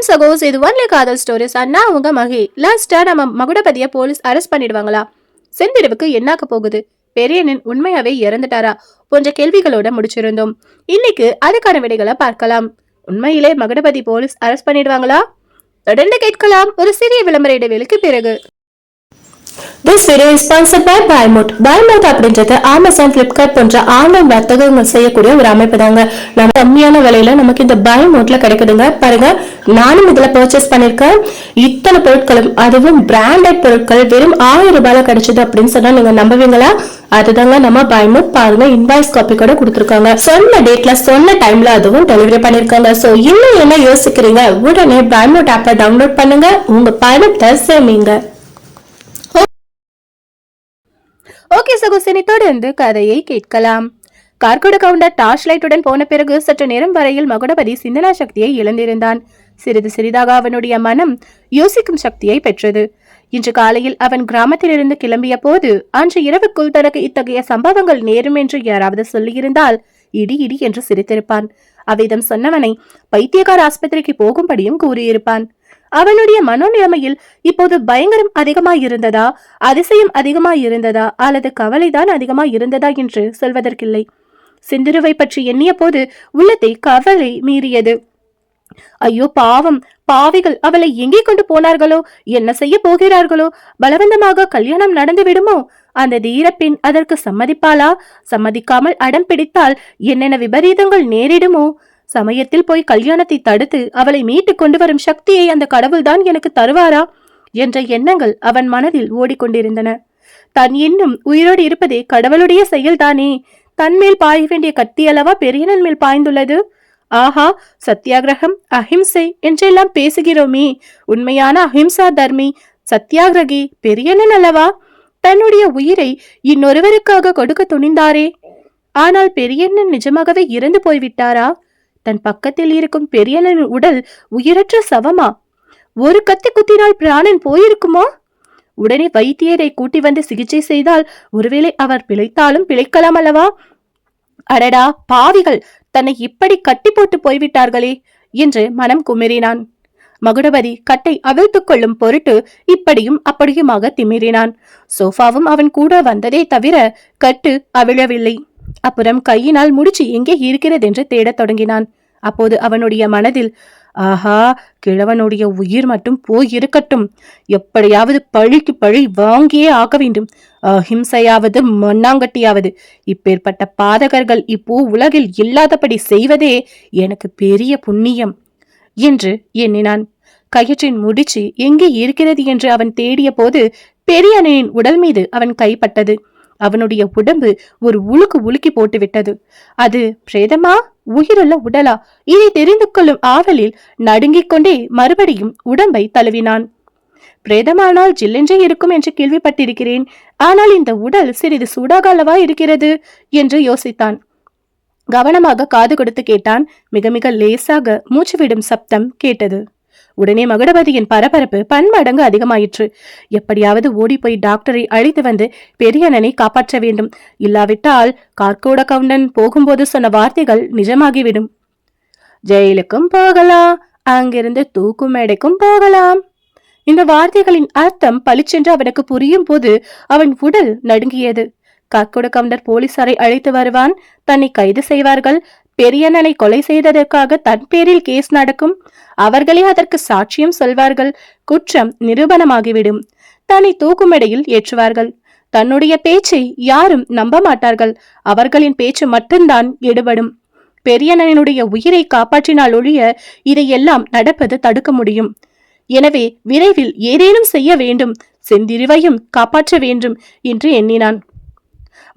வணக்கம் சகோஸ், இது ஒன்லி காதல் ஸ்டோரிஸ். அண்ணா உங்க மகி. லாஸ்டா நம்ம மகுடபதிய போலீஸ் அரெஸ்ட் பண்ணிடுவாங்களா? செந்திருவுக்கு என்னாக்க போகுது? பெரியனின் உண்மையாவே இறந்துட்டாரா போன்ற கேள்விகளோட முடிச்சிருந்தோம். இன்னைக்கு அதுக்கான விடைகளை பார்க்கலாம். உண்மையிலே மகுடபதி போலீஸ் அரெஸ்ட் பண்ணிடுவாங்களா? தொடர்ந்து கேட்கலாம் ஒரு சிறிய விளம்பர இடைவேளைக்கு பிறகு. This video is sponsored by Buymote. Buymote அப்படின்றது Amazon, Flipkart போன்ற ஆன்லைன் வர்த்தகங்கள் செய்யக்கூடிய ஒரு அமைப்பு தாங்க. நம்ம கம்மியான விலையில நமக்கு இந்த Buymoteல கிடைக்குதுங்க. பாருங்க, நானும் இதுல பர்ச்சேஸ் பண்ணிருக்கேன். இத்தனை பொருட்களும், அதுவும் பிராண்டட் பொருட்கள் வெறும் 1000 ரூபாயில கிடைச்சது அப்படின்னு சொன்னா நீங்க நம்புவீங்களா? அதுதாங்க நம்ம Buymote. பாருங்க, இன்வாய்ஸ் காப்பி கூட கொடுத்துருக்காங்க. சொன்ன டேட்ல சொன்ன டைம்ல அதுவும் டெலிவரி பண்ணிருக்காங்க. சோ இன்னும் என்ன யோசிக்கிறீங்க? உடனே Buymote ஆப்பை டவுன்லோட் பண்ணுங்க, உங்க பணத்தை சேமிங்க. ஓகே சகோசனை, தொடர்ந்து கதையை கேட்கலாம். கார்குட கவுண்டர் டார்ச் லைட்டுடன் போன பிறகு சற்று நேரம் வரையில் மகுடபதி சிந்தனா சக்தியை இழந்திருந்தான். சிறிது சிறிதாக அவனுடைய மனம் யோசிக்கும் சக்தியை பெற்றது. இன்று காலையில் அவன் கிராமத்திலிருந்து கிளம்பிய போது அன்று இரவுக்குள் தனக்கு இத்தகைய சம்பவங்கள் நேரும் என்று யாராவது சொல்லியிருந்தால் இடி இடி என்று சிரித்திருப்பான். அவ்விதம் சொன்னவனை பைத்தியக்கார ஆஸ்பத்திரிக்கு போகும்படியும் கூறியிருப்பான். அவனுடைய மனோநிலைமையில் இப்போது பயங்கரம் அதிகமாய் இருந்ததா, அதிசயம் அதிகமாய் இருந்ததா, அல்லது கவலைதான் அதிகமாய் இருந்ததா என்று சொல்வதற்கில்லை. சிந்துருவை பற்றி எண்ணிய போது உள்ளத்தை கவலை மீறியது. ஐயோ பாவம், பாவிகள் அவளை எங்கே கொண்டு போனார்களோ, என்ன செய்ய போகிறார்களோ, பலவந்தமாக கல்யாணம் நடந்து விடுமோ? அந்த தீரப்பெண் அதற்கு சம்மதிப்பாளா? சம்மதிக்காமல் அடம் பிடித்தால் என்னென்ன விபரீதங்கள் நேரிடுமோ? சமயத்தில் போய் கல்யாணத்தை தடுத்து அவளை மீட்டு கொண்டு வரும் சக்தியை அந்த கடவுள்தான் எனக்கு தருவாரா என்ற எண்ணங்கள் அவன் மனதில் ஓடிக்கொண்டிருந்தன. தான் இன்னும் உயிரோடு இருப்பதே கடவுளுடைய செயல்தானே. தன்மேல் பாய வேண்டிய கத்தி அல்லவா பெரியனன் மேல் பாய்ந்துள்ளது. ஆஹா, சத்தியாகிரகம், அஹிம்சை என்றெல்லாம் பேசுகிறோமே, உண்மையான அஹிம்சா தர்மி சத்தியாகிரகி பெரியனன் அல்லவா? தன்னுடைய உயிரை இன்னொருவருக்காக கொடுக்க துணிந்தாரே. ஆனால் பெரியண்ணன் நிஜமாகவே இறந்து போய்விட்டாரா? தன் பக்கத்தில் இருக்கும் பெரியனின் உடல் உயிரற்ற சவமா? ஒரு கத்தி குத்தினால் பிராணன் போயிருக்குமா? உடனே வைத்தியரை கூட்டி வந்து சிகிச்சை செய்தால் ஒருவேளை அவர் பிழைத்தாலும் பிழைக்கலாம் அல்லவா? அடடா பாவிகள், தன்னை இப்படி கட்டி போட்டு போய்விட்டார்களே என்று மனம் குமிறினான். மகுடபதி கட்டை அவிழ்த்துக் கொள்ளும் பொருட்டு இப்படியும் அப்படியுமாக திமிரினான். சோஃபாவும் அவன் கூட வந்ததே தவிர கட்டு அவிழவில்லை. அப்புறம் கையினால் முடிச்சு எங்கே இருக்கிறது என்று தேடத் தொடங்கினான். அப்போது அவனுடைய மனதில், ஆஹா, கிழவனுடைய உயிர் மட்டும் போயிருக்கட்டும், எப்படியாவது பழிக்கு பழி வாங்கியே ஆக வேண்டும். அஹிம்சையாவது மண்ணாங்கட்டியாவது, இப்பேற்பட்ட பாதகர்கள் இப்போ உலகில் இல்லாதபடி செய்வதே எனக்கு பெரிய புண்ணியம் என்று எண்ணினான். கயிற்றின் முடிச்சு எங்கே இருக்கிறது என்று அவன் தேடிய போது பெரியனின் உடல் மீது அவன் கைப்பட்டது. அவனுடைய உடம்பு ஒரு உலுக்கு உலுக்கி போட்டு விட்டது. அது பிரேதமா, உயிருள்ள உடலா? இதை தெரிந்து கொள்ளும் ஆவலில் நடுங்கிக் கொண்டே மறுபடியும் உடம்பை தழுவினான். பிரேதமானால் ஜில்லென்றே இருக்கும் என்று கேள்விப்பட்டிருக்கிறேன். ஆனால் இந்த உடல் சிறிது சூடாக அல்லவா இருக்கிறது என்று யோசித்தான். கவனமாக காது கொடுத்து கேட்டான். மிக மிக லேசாக மூச்சுவிடும் சப்தம் கேட்டது. உடனே மகுடபதியின் பரபரப்பு பன்மடங்கு அதிகமாயிற்று. எப்படியாவது ஓடி போய் டாக்டரை அழைத்து வந்து பெரியண்ணனை காப்பாற்ற வேண்டும். இல்லாவிட்டால் கார்கோட கவுண்டன் போகும்போது சொன்ன வார்த்தைகள் நிஜமாகிவிடும். ஜெயிலுக்கும் போகலாம், அங்கிருந்து தூக்கு மேடைக்கும் போகலாம். இந்த வார்த்தைகளின் அர்த்தம் பளிச்சென்று அவனுக்கு புரியும் போது அவன் உடல் நடுங்கியது. கார்கோட கவுண்டர் போலீசாரை அழைத்து வருவான். தன்னை கைது செய்வார்கள். பெரியண்ணனை கொலை செய்ததற்காக தன் பேரில் கேஸ் நடக்கும். அவர்களே அதற்கு சாட்சியம் சொல்வார்கள். குற்றம் நிரூபணமாகிவிடும். தன்னை தூக்குமேடையில் ஏற்றுவார்கள். தன்னுடைய பேச்சை யாரும் நம்ப மாட்டார்கள். அவர்களின் பேச்சு மட்டும்தான் எடுபடும். பெரியண்ணனுடைய உயிரை காப்பாற்றினால் ஒழிய இதையெல்லாம் நடப்பது தடுக்க முடியும். எனவே விரைவில் ஏதேனும் செய்ய வேண்டும், செந்திருவையும் காப்பாற்ற வேண்டும் என்று எண்ணினான்.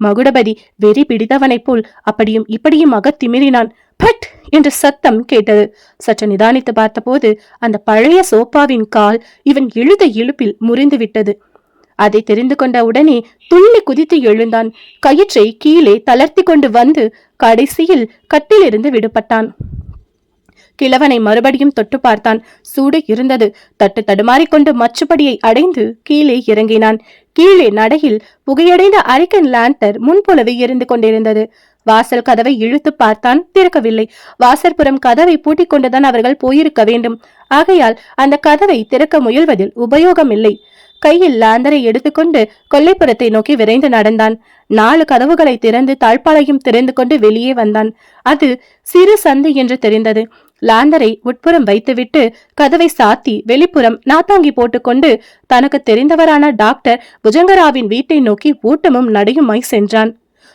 மகுடபதி வெறி பிடித்தவனைப் போல் அப்படியும் இப்படியுமாக திமிரினான். பட் என்ற சத்தம் கேட்டது. சற்று நிதானித்து பார்த்தபோது அந்த பழைய சோப்பாவின் கால் இவன் இழுத இழுப்பில் முறிந்து விட்டது. அதை தெரிந்து கொண்ட உடனே துள்ளி குதித்து எழுந்தான். கயிற்றை கீழே தளர்த்தி கொண்டு வந்து கடைசியில் கட்டிலிருந்து விடுபட்டான். கிழவனை மறுபடியும் தொட்டு பார்த்தான். சூடு இருந்தது. தட்டு தடுமாறிக்கொண்டு மச்சுப்படியை அடைந்து கீழே இறங்கினான். கீழே நடையில் புகையடைந்த அரிக்கன் லேண்டர் முன்போலவே எரிந்து கொண்டிருந்தது. வாசல் கதவை இழுத்து பார்த்தான், திறக்கவில்லை. வாசற்புறம் கதவை பூட்டிக் கொண்டுதான் அவர்கள் போயிருக்க வேண்டும். ஆகையால் அந்த கதவை திறக்க முயல்வதில் உபயோகமில்லை. கையில் லாந்தரை எடுத்துக்கொண்டு கொல்லைப்புறத்தை நோக்கி விரைந்து நடந்தான். 4 கதவுகளை திறந்து தாழ்பாளையும் திறந்து கொண்டு வெளியே வந்தான். அது சிறு சந்து என்று தெரிந்தது. லாந்தரை உட்புறம் வைத்துவிட்டு கதவை சாத்தி வெளிப்புறம் நாத்தாங்கி போட்டுக்கொண்டு தனக்கு தெரிந்தவரான டாக்டர் புஜங்கராவின் வீட்டை நோக்கி ஓட்டமும் நடையுமாய் சென்றான்.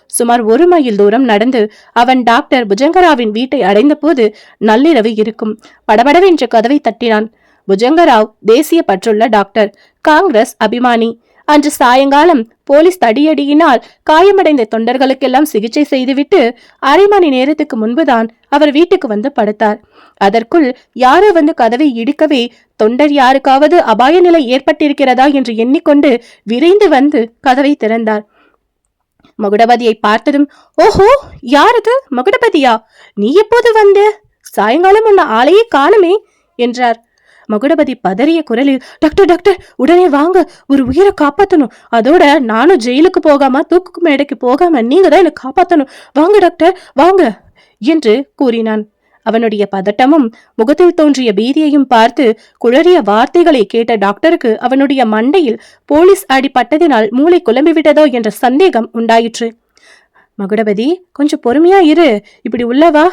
சுமார் 1 மைல் தூரம் நடந்து அவன் டாக்டர் புஜங்கராவின் வீட்டை அடைந்த போது நள்ளிரவு இருக்கும். படபடவென்று கதவை தட்டினான். புஜங்கராவ் தேசிய பற்றுள்ள டாக்டர், காங்கிரஸ் அபிமானி. அன்று சாயங்காலம் போலீஸ் தடியடியினால் காயமடைந்த தொண்டர்களுக்கெல்லாம் சிகிச்சை செய்துவிட்டு 1/2 மணி நேரத்துக்கு முன்புதான் அவர் வீட்டுக்கு வந்து படுத்தார். அதற்குள் யாரோ வந்து கதவை இடிக்கவே தொண்டர் யாருக்காவது அபாய நிலை ஏற்பட்டிருக்கிறதா என்று எண்ணிக்கொண்டு விரைந்து வந்து கதவை திறந்தார். மகுடபதியை பார்த்ததும், ஓஹோ, யாரது? மகுடபதியா? நீ எப்போது வந்த? சாயங்காலம் உன்ன ஆளையே காணுமே என்றார். மகுடபதி பதறிய குரலில், டாக்டர் டாக்டர், உடனே வாங்க, ஒரு உயிரை காப்பாத்தணும். அதோட நானும் ஜெயிலுக்கு போகாம தூக்கு மேடைக்கு போகாம நீங்க தான் என்ன காப்பாத்தணும். வாங்க டாக்டர், வாங்க என்று கூறினான். அவனுடைய பதட்டமும் முகத்தில் தோன்றிய பீதியையும் பார்த்து குளறிய வார்த்தைகளை கேட்ட டாக்டருக்கு அவனுடைய மண்டையில் போலீஸ் அடிபட்டதினால் மூளை குழம்பிவிட்டதோ என்ற சந்தேகம் உண்டாயிற்று. மகுடபதி, கொஞ்சம் பொறுமையா இரு. இப்படி உள்ளவா?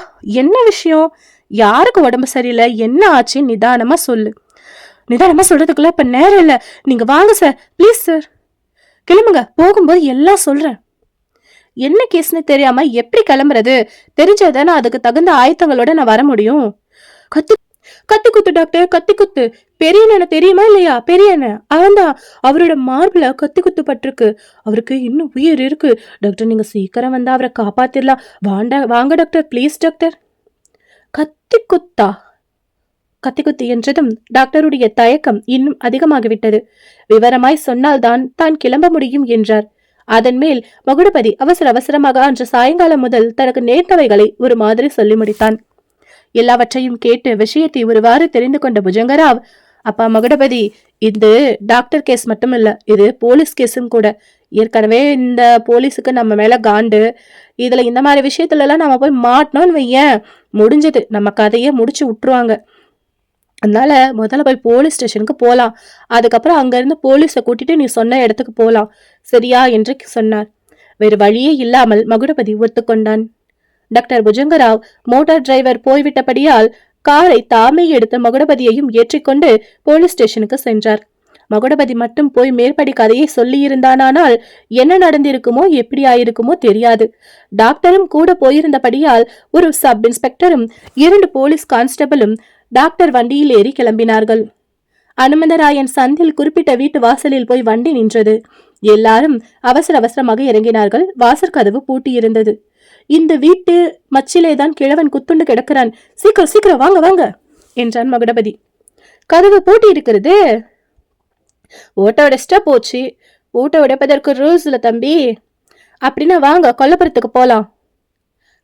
என்ன விஷயம்? யாருக்கு உடம்பு சரியில்லை? என்ன ஆச்சு? நிதானமா சொல்லு. நிதானமா சொல்றதுக்குள்ள இப்ப நேரம் இல்ல. நீங்க வாங்க சார், பிளீஸ் சார். கிளம்புங்க, போகும்போது எல்லாம் சொல்றேன். என்ன கேஸ்னு தெரியாம எப்படி கிளம்புறது? தெரிஞ்சதானே அதுக்கு தகுந்த ஆயத்தங்களோட நான் வர முடியும். கத்தி குத்து டாக்டர், கத்தி குத்து. பெரியண்ண தெரியுமா இல்லையா? பெரியண்ண அவன்தான். அவரோட மார்பில கத்தி குத்து பட்டிருக்கு. அவருக்கு இன்னும் உயிர் இருக்கு டாக்டர். நீங்க சீக்கிரம் வந்தா அவரை காப்பாத்திடலாம். வாங்க டாக்டர், பிளீஸ் டாக்டர். கத்தி குத்தா? கத்தி குத்து என்றதும் டாக்டருடைய தயக்கம் இன்னும் அதிகமாகிவிட்டது. விவரமாய் சொன்னால்தான் தான் கிளம்ப முடியும் என்றார். அதன் மேல் மகுடபதி அவசர அவசரமாக அன்று சாயங்காலம் முதல் தனக்கு நேர்ந்தவைகளை ஒரு மாதிரி சொல்லி முடித்தான். எல்லாவற்றையும் கேட்டு விஷயத்தை ஒருவாறு தெரிந்து கொண்ட புஜங்கராவ், அப்பா மகுடபதி, இது டாக்டர் கேஸ் மட்டும் இல்ல, இது போலீஸ் கேஸும் கூட. ஏற்கனவே இந்த போலீஸுக்கு நம்ம மேல காண்டு. இதுல இந்த மாதிரி விஷயத்துல எல்லாம் நம்ம போய் மாட்டணும்னு வையேன், முடிஞ்சது, நம்ம கதையை முடிச்சு விட்டுருவாங்க. அதனால முதல்ல போய் போலீஸ் ஸ்டேஷனுக்கு போலாம். அதுக்கப்புறம் அங்கிருந்து போலீஸை கூட்டிட்டு நீ சொன்ன இடத்துக்கு போலாம், சரியா என்று சொன்னார். வேறு வழியே இல்லாமல் மகுடபதி ஒத்துக்கொண்டான். டாக்டர் புஜங்கராவ் மோட்டார் டிரைவர் போய்விட்டபடியால் காரை தாமே எடுத்து மகுடபதியையும் ஏற்றிக்கொண்டு போலீஸ் ஸ்டேஷனுக்கு சென்றார். மகுடபதி மட்டும் போய் மேற்படி கதையை சொல்லியிருந்தானால் என்ன நடந்திருக்குமோ எப்படி ஆயிருக்குமோ தெரியாது. டாக்டரும் கூட போயிருந்தபடியால் ஒரு சப் இன்ஸ்பெக்டரும் 2 போலீஸ் கான்ஸ்டபிளும் டாக்டர் வண்டியில் ஏறி கிளம்பினார்கள். அனுமந்தராயன் சந்தில் குறிப்பிட்ட வீட்டு வாசலில் போய் வண்டி நின்றது. எல்லாரும் அவசர அவசரமாக இறங்கினார்கள். வாசற் கதவு பூட்டியிருந்தது. இந்த வீட்டு மச்சிலேதான் கிழவன் குத்துண்டு கிடக்கிறான். சீக்கிரம் சீக்கிரம் வாங்க வாங்க என்றான் மகுடபதி. கதவு பூட்டி இருக்கிறது. ஓட்ட உடைச்சிட்டா போச்சு. ஓட்ட உடைப்பதற்கு ரூல்ஸ் இல்ல தம்பி. அப்படின்னா வாங்க, கொல்லப்புறத்துக்கு போலாம்.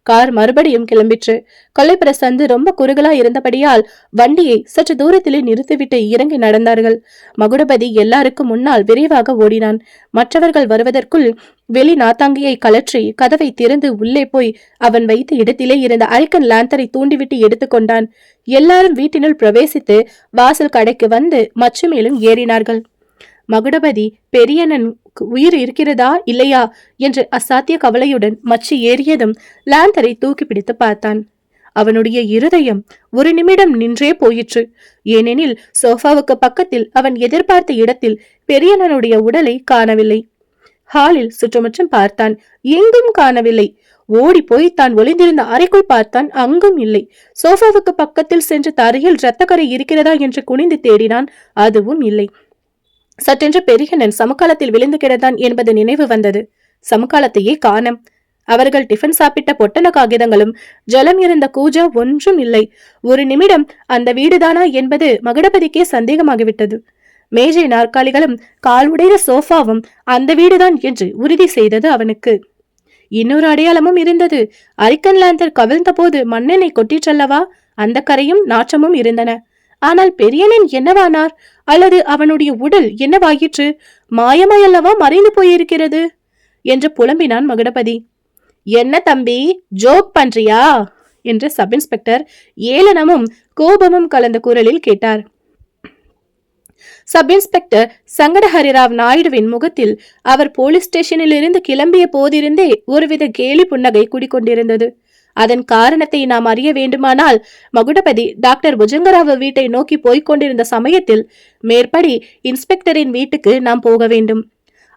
கார் மறுபடியும் கிளம்பிற்று. கொல்லைப்புற சந்து ரொம்ப குறுகலா இருந்தபடியால் வண்டியை சற்று தூரத்திலே நிறுத்திவிட்டு இறங்கி நடந்தார்கள். மகுடபதி எல்லாருக்கும் முன்னால் விரைவாக ஓடினான். மற்றவர்கள் வருவதற்குள் வெளி நாத்தாங்கியை கலற்றி கதவை திறந்து உள்ளே போய் அவன் வைத்த இடத்திலே இருந்த அரிக்கன் லாந்தரை தூண்டிவிட்டு எடுத்துக்கொண்டான். எல்லாரும் வீட்டினுள் பிரவேசித்து வாசல் கடைக்கு வந்து மச்சு மேலும் ஏறினார்கள். மகுடபதி பெரியண்ணன் உயிர் இருக்கிறதா இல்லையா என்று அசாத்திய கவலையுடன் மச்சு ஏறியதும் லாந்தரை தூக்கி பிடித்து பார்த்தான். அவனுடைய இருதயம் ஒரு நிமிடம் நின்றே போயிற்று. ஏனெனில் சோஃபாவுக்கு பக்கத்தில் அவன் எதிர்பார்த்த இடத்தில் பெரியண்ணனுடைய உடலை காணவில்லை. ஹாலில் சுற்றுமுற்றும் பார்த்தான், எங்கும் காணவில்லை. ஓடி போய் தான் ஒளிந்திருந்த அறைக்குள் பார்த்தான், அங்கும் இல்லை. சோஃபாவுக்கு பக்கத்தில் சென்று தரையில் இரத்தக்கரை இருக்கிறதா என்று குனிந்து தேடினான், அதுவும் இல்லை. சற்றென்று பெரியண்ணன் சமகாலத்தில் விழுந்து கிடந்தான் என்பது நினைவு வந்தது. சமகாலத்தையே காணம். அவர்கள் டிஃபன் சாப்பிட்ட பொட்டன காகிதங்களும் ஜலம் இருந்த கூஜா ஒன்றும் இல்லை. ஒரு நிமிடம் அந்த வீடுதானா என்பது மகுடபதிக்கே சந்தேகமாகிவிட்டது. மேஜை நாற்காலிகளும் கால் உடைந்த சோஃபாவும் அந்த வீடுதான் என்று உறுதி செய்தது அவனுக்கு. இன்னொரு அடையாளமும் இருந்தது. அரிக்கன் லாந்தர் கவிழ்ந்த போது மண்ணெண்ணெய் கொட்டிற்றல்லவா, அந்த கரையும் நாற்றமும் இருந்தன. ஆனால் பெரியண்ணன் என்னவானார்? அல்லது அவனுடைய உடல் என்னவாயிற்று? மாயமாயல்லவா மறைந்து போயிருக்கிறது என்று புலம்பினான் மகுடபதி. என்ன தம்பி, ஜோக் பண்றியா என்று சப் இன்ஸ்பெக்டர் ஏளனமும் கோபமும் கலந்த குரலில் கேட்டார். சப் இன்ஸ்பெக்டர் சங்கடஹரிராவ் நாயுடுவின் முகத்தில் அவர் போலீஸ் ஸ்டேஷனில் இருந்து கிளம்பிய போதிருந்தே ஒருவித கேலி புன்னகை குடிக்கொண்டிருந்தது. அதன் காரணத்தை நாம் அறிய வேண்டுமானால் மகுடபதி டாக்டர் புஜங்கராவ் வீட்டை நோக்கி போய்க் கொண்டிருந்த சமயத்தில் மேற்படி இன்ஸ்பெக்டரின் வீட்டுக்கு நாம் போக வேண்டும்.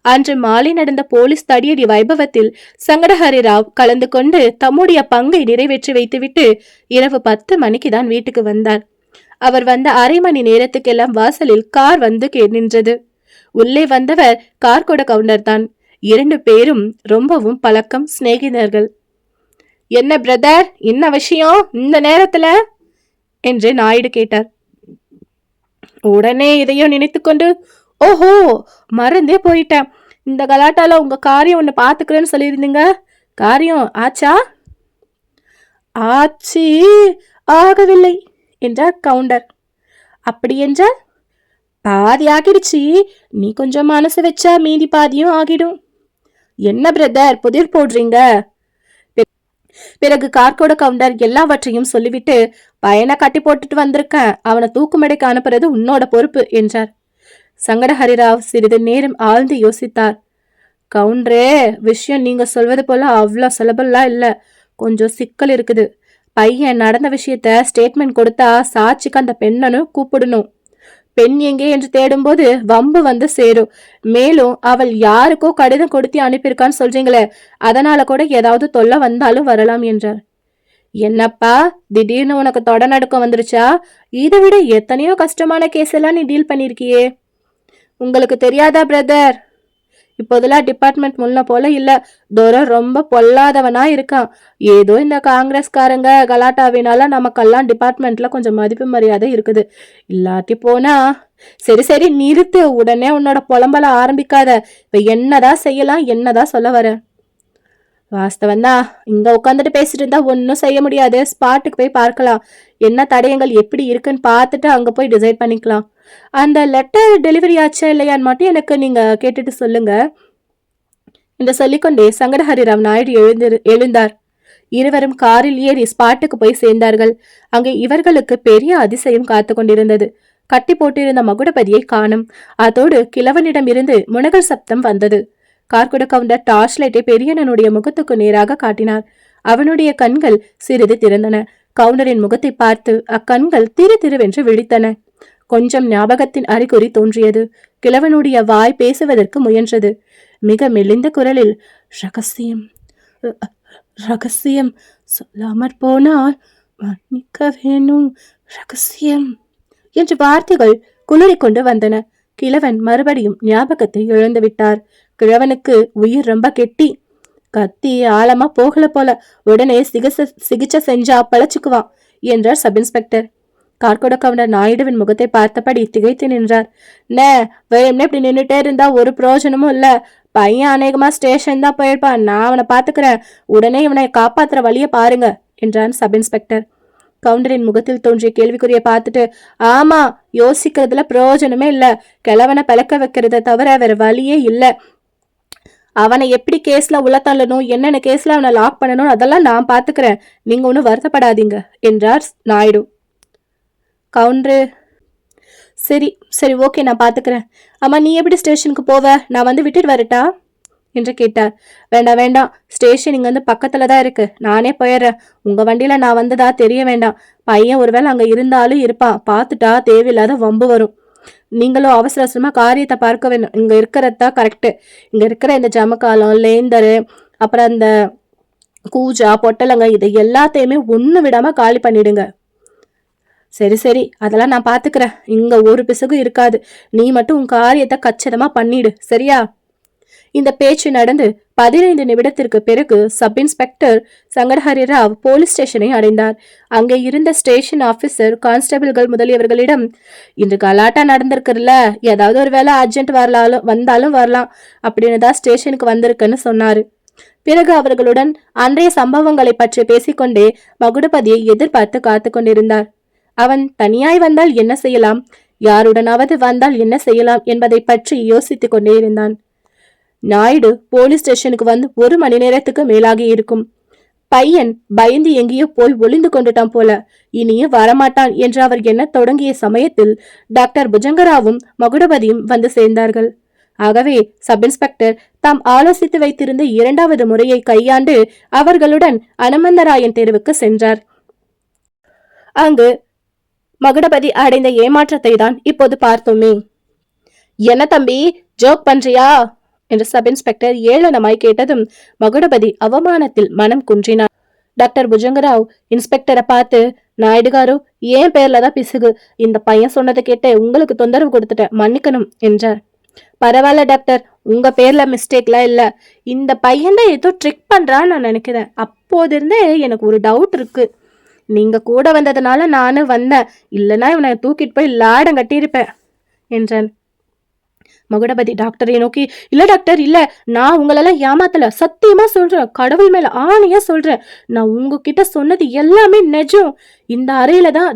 அன்று மாலை நடந்த போலீஸ் தடியடி வைபவத்தில் சங்கடஹரிராவ் கலந்து கொண்டு தம்முடைய பங்கை நிறைவேற்றி வைத்துவிட்டு இரவு 10 மணிக்கு தான் வீட்டுக்கு வந்தார். அவர் வந்த அரை மணி நேரத்துக்கெல்லாம் வாசலில் கார் வந்து நின்றது. உள்ளே வந்தவர் கார்கொட கவுண்டர் தான். 2 பேரும் ரொம்பவும் பழக்கம், சிநேகிதர்கள். என்ன பிரதர், என்ன விஷயம் இந்த நேரத்துல என்று நாயுடு கேட்டார். உடனே இதையோ நினைத்து கொண்டு, ஓஹோ மறந்தே போயிட்டேன், இந்த கலாட்டால உங்க காரியம் ஒண்ணு பாத்துக்கிறேன்னு சொல்லியிருந்தீங்க, காரியம் ஆச்சா? ஆச்சு, ஆகவில்லை என்றார் கவுண்டர். அப்படி என்றால்? பாதி ஆகிடுச்சு, நீ கொஞ்சம் மனசு வச்சா மீதி பாதியும் ஆகிடும். என்ன பிரதர் புதிர் போடுறீங்க? பிறகு கார்கோட கவுண்டர் எல்லாவற்றையும் சொல்லிவிட்டு, பையனை கட்டி போட்டுட்டு வந்திருக்கேன், அவனை தூக்குமடைக்கு அனுப்புறது உன்னோட பொறுப்பு என்றார். சங்கடஹரிராவ் சிறிது நேரம் ஆழ்ந்து யோசித்தார். கவுண்டரே, விஷயம் நீங்க சொல்வது போல அவ்வளோ சுலபம்லாம் இல்ல, கொஞ்சம் சிக்கல் இருக்குது. பையன் நடந்த விஷயத்த ஸ்டேட்மெண்ட் கொடுத்தா சாட்சிக்கு அந்த பெண்ணனும் கூப்பிடணும். பெண் எங்கே என்று தேடும்போது வம்பு வந்து சேரும். மேலும் அவள் யாருக்கோ கடிதம் கொடுத்து அனுப்பியிருக்கான்னு சொல்றீங்களே, அதனால கூட ஏதாவது தொல்லை வந்தாலும் வரலாம் என்றார். என்னப்பா திடீர்னு உனக்கு தொட நடுக்கம் வந்துருச்சா? இதை விட எத்தனையோ கஷ்டமான கேஸ் எல்லாம் நீ டீல் பண்ணிருக்கியே, உங்களுக்கு தெரியாதா பிரதர்? இப்போதெல்லாம் டிபார்ட்மெண்ட் முன்ன போல இல்ல, தூரம் ரொம்ப பொல்லாதவனா இருக்கான். ஏதோ இந்த காங்கிரஸ்காரங்க கலாட்டாவினால நமக்கெல்லாம் டிபார்ட்மெண்ட்ல கொஞ்சம் மதிப்பு மரியாதை இருக்குது. இல்லாட்டி போனா சரி சரி நிறுத்து, உடனே உன்னோட புலம்பல ஆரம்பிக்காத. இப்ப என்னதான் செய்யலாம், என்னதான் சொல்ல வர? வாஸ்தவந்தான், இங்க உட்காந்துட்டு பேசிட்டு இருந்தா ஒன்னும் செய்ய முடியாது. ஸ்பாட்டுக்கு போய் பார்க்கலாம், என்ன தடயங்கள் எப்படி இருக்குன்னு பார்த்துட்டு அங்க போய் டிசைட் பண்ணிக்கலாம். அந்த லெட்டர் டெலிவரி ஆச்சா இல்லையான்னு மட்டும் எனக்கு நீங்க கேட்டுட்டு சொல்லுங்க என்று சொல்லிக்கொண்டே சங்கடஹரிராவ் நாயுடு எழுந்தார். இருவரும் காரில் ஏறி ஸ்பாட்டுக்கு போய் சேர்ந்தார்கள். அங்கே இவர்களுக்கு பெரிய அதிசயம் காத்து கொண்டிருந்தது. கட்டி போட்டிருந்த மகுடபதியை காணும். அதோடு கிழவனிடம் இருந்து முனகல் சப்தம் வந்தது. கார்குட கவுண்டர் டார்ச் லைட்டை பெரியனனுடைய முகத்துக்கு நேராக காட்டினார். அவனுடைய கண்கள் சிறிது திறந்தன. கவுண்டரின் முகத்தை பார்த்து அக்கண்கள் திரு திருவென்று விழித்தன. கொஞ்சம் ஞாபகத்தின் அறிகுறி தோன்றியது. கிழவனுடைய வாய் பேசுவதற்கு முயன்றது. மிக மெலிந்த குரலில், ரகசியம் ரகசியம், சொல்லாமற் போனால் மன்னிக்க வேணும், ரகசியம் என்று வார்த்தைகள் குளறிக்கொண்டு வந்தன. கிழவன் மறுபடியும் ஞாபகத்தை இழந்து விட்டார். கிழவனுக்கு உயிர் ரொம்ப கெட்டி, கத்தி ஆழமா போகல போல, உடனே சிகிச்சை செஞ்சா பழச்சுக்குவான் என்றார் சப் இன்ஸ்பெக்டர். கார்கோட கவுண்டர் நாயுடுவின் முகத்தை பார்த்தபடி திகைத்து நின்றார். வேணும்னே இப்படி நின்றுட்டே இருந்தா ஒரு பிரயோஜனமும் இல்ல. பையன் அநேகமா ஸ்டேஷன் தான் போயிருப்பான், நான் அவனை பாத்துக்கிறேன், உடனே இவனை காப்பாத்துற வழிய பாருங்க என்றான் சப் இன்ஸ்பெக்டர். கவுண்டரின் முகத்தில் தோன்றிய கேள்விக்குறியை பார்த்துட்டு, ஆமா, யோசிக்கிறதுல பிரயோஜனமே இல்ல, கிழவனை பழக்க வைக்கிறத தவிர வேற வழியே இல்ல. அவனை எப்படி கேஸ்ல உள்ள தள்ளணும், என்னென்ன கேஸ்ல அவனை லாக் பண்ணணும், அதெல்லாம் நான் பாத்துக்கிறேன், நீங்க ஒன்னும் வருத்தப்படாதீங்க என்றார் நாயுடு. கவுண்டரு, சரி சரி ஓகே, நான் பாத்துக்கிறேன். அம்மா, நீ எப்படி ஸ்டேஷனுக்கு போவ? நான் வந்து விட்டுட்டு வரட்டா என்று கேட்டார். வேண்டாம் வேண்டாம், ஸ்டேஷன் இங்க வந்து பக்கத்துல தான் இருக்கு, நானே போயிடுறேன். உங்க வண்டியில நான் வந்ததா தெரிய வேண்டாம். பையன் ஒருவேளை அங்க இருந்தாலும் இருப்பான், பார்த்துட்டா தேவையில்லாத வம்பு வரும். நீங்களும் அவசர அவசரமா காரியத்தை பார்க்க வேணும். இங்க இருக்கிறதா கரெக்டு. இங்க இருக்கிற இந்த ஜமக்காலம், லேந்தரு, அப்புறம் அந்த கூஜா, பொட்டலங்க, இதை எல்லாத்தையுமே ஒண்ணு விடாம காலி பண்ணிடுங்க. சரி சரி, அதெல்லாம் நான் பாத்துக்கிறேன், இங்க ஒரு பிசகு இருக்காது. நீ மட்டும் உன் காரியத்தை கச்சிதமா பண்ணிடு, சரியா? இந்த பேச்சு நடந்து 15 நிமிடத்திற்கு பிறகு சப் இன்ஸ்பெக்டர் சங்கடஹரிராவ் போலீஸ் ஸ்டேஷனை அடைந்தார். அங்கே இருந்த ஸ்டேஷன் ஆபீசர், கான்ஸ்டபிள்கள் முதலியவர்களிடம், இன்று கலாட்டா நடந்திருக்குல்ல, ஏதாவது ஒரு வேலை அர்ஜென்ட் வந்தாலும் வரலாம் அப்படின்னு தான் ஸ்டேஷனுக்கு வந்திருக்குன்னு சொன்னாரு. பிறகு அவர்களுடன் அன்றைய சம்பவங்களை பற்றி பேசிக்கொண்டே மகுடபதியை எதிர்பார்த்து காத்து கொண்டிருந்தார். அவன் தனியாய் வந்தால் என்ன செய்யலாம், யாருடனாவது வந்தால் என்ன செய்யலாம் என்பதை பற்றி யோசித்துக் கொண்டே இருந்தான். நாயுடு போலீஸ் ஸ்டேஷனுக்கு வந்து 1 மணி நேரத்துக்கு மேலாகி இருக்கும். பையன் பயந்து எங்கேயோ போய் ஒளிந்து கொண்டுட்டான் போல, இனியும் வரமாட்டான் என்று அவர் எண்ண தொடங்கிய சமயத்தில் டாக்டர் புஜங்கராவும் மகுடபதியும் வந்து சேர்ந்தார்கள். ஆகவே சப் இன்ஸ்பெக்டர் தாம் ஆலோசித்து வைத்திருந்த 2வது முறையை கையாண்டு அவர்களுடன் அனுமந்தராயன் தெருவுக்கு சென்றார். அங்கு மகுடபதி அடைந்த ஏமாற்றத்தை தான் இப்போது பார்த்தோமே. என்ன தம்பி, ஜோக் பண்றியா என்று சப் இன்ஸ்பெக்டர் ஏளனமாய் கேட்டதும் மகுடபதி அவமானத்தில் மனம் குன்றினார். டாக்டர் புஜங்கராவ் இன்ஸ்பெக்டரை பார்த்து, நாயுடு காரு, ஏன் பேர்ல தான் பிசுகு, இந்த பையன் சொன்னதை கேட்டு உங்களுக்கு தொந்தரவு கொடுத்துட்டேன், மன்னிக்கணும் என்றார். பரவாயில்ல டாக்டர், உங்க பேர்ல மிஸ்டேக்லாம் இல்ல, இந்த பையன் தான் ஏதோ ட்ரிக் பண்றான்னு நான் நினைக்கிறேன். அப்போது இருந்தே எனக்கு ஒரு டவுட் இருக்கு. நீங்க கூட வந்ததுனால நானும் வந்தேன், இல்லைன்னா இவனை தூக்கிட்டு போய் லாடம் கட்டியிருப்பேன் என்றான். மகுடபதி டாக்டரை நோக்கி, இல்ல டாக்டர், இல்ல, நான் உங்களெல்லாம் ஏமாத்தல, சத்தியமா சொல்றேன், கடவுள் மேல ஆணையா சொல்றேன், நான் உங்ககிட்ட சொன்னது எல்லாமே நிஜம். இந்த அறையில தான்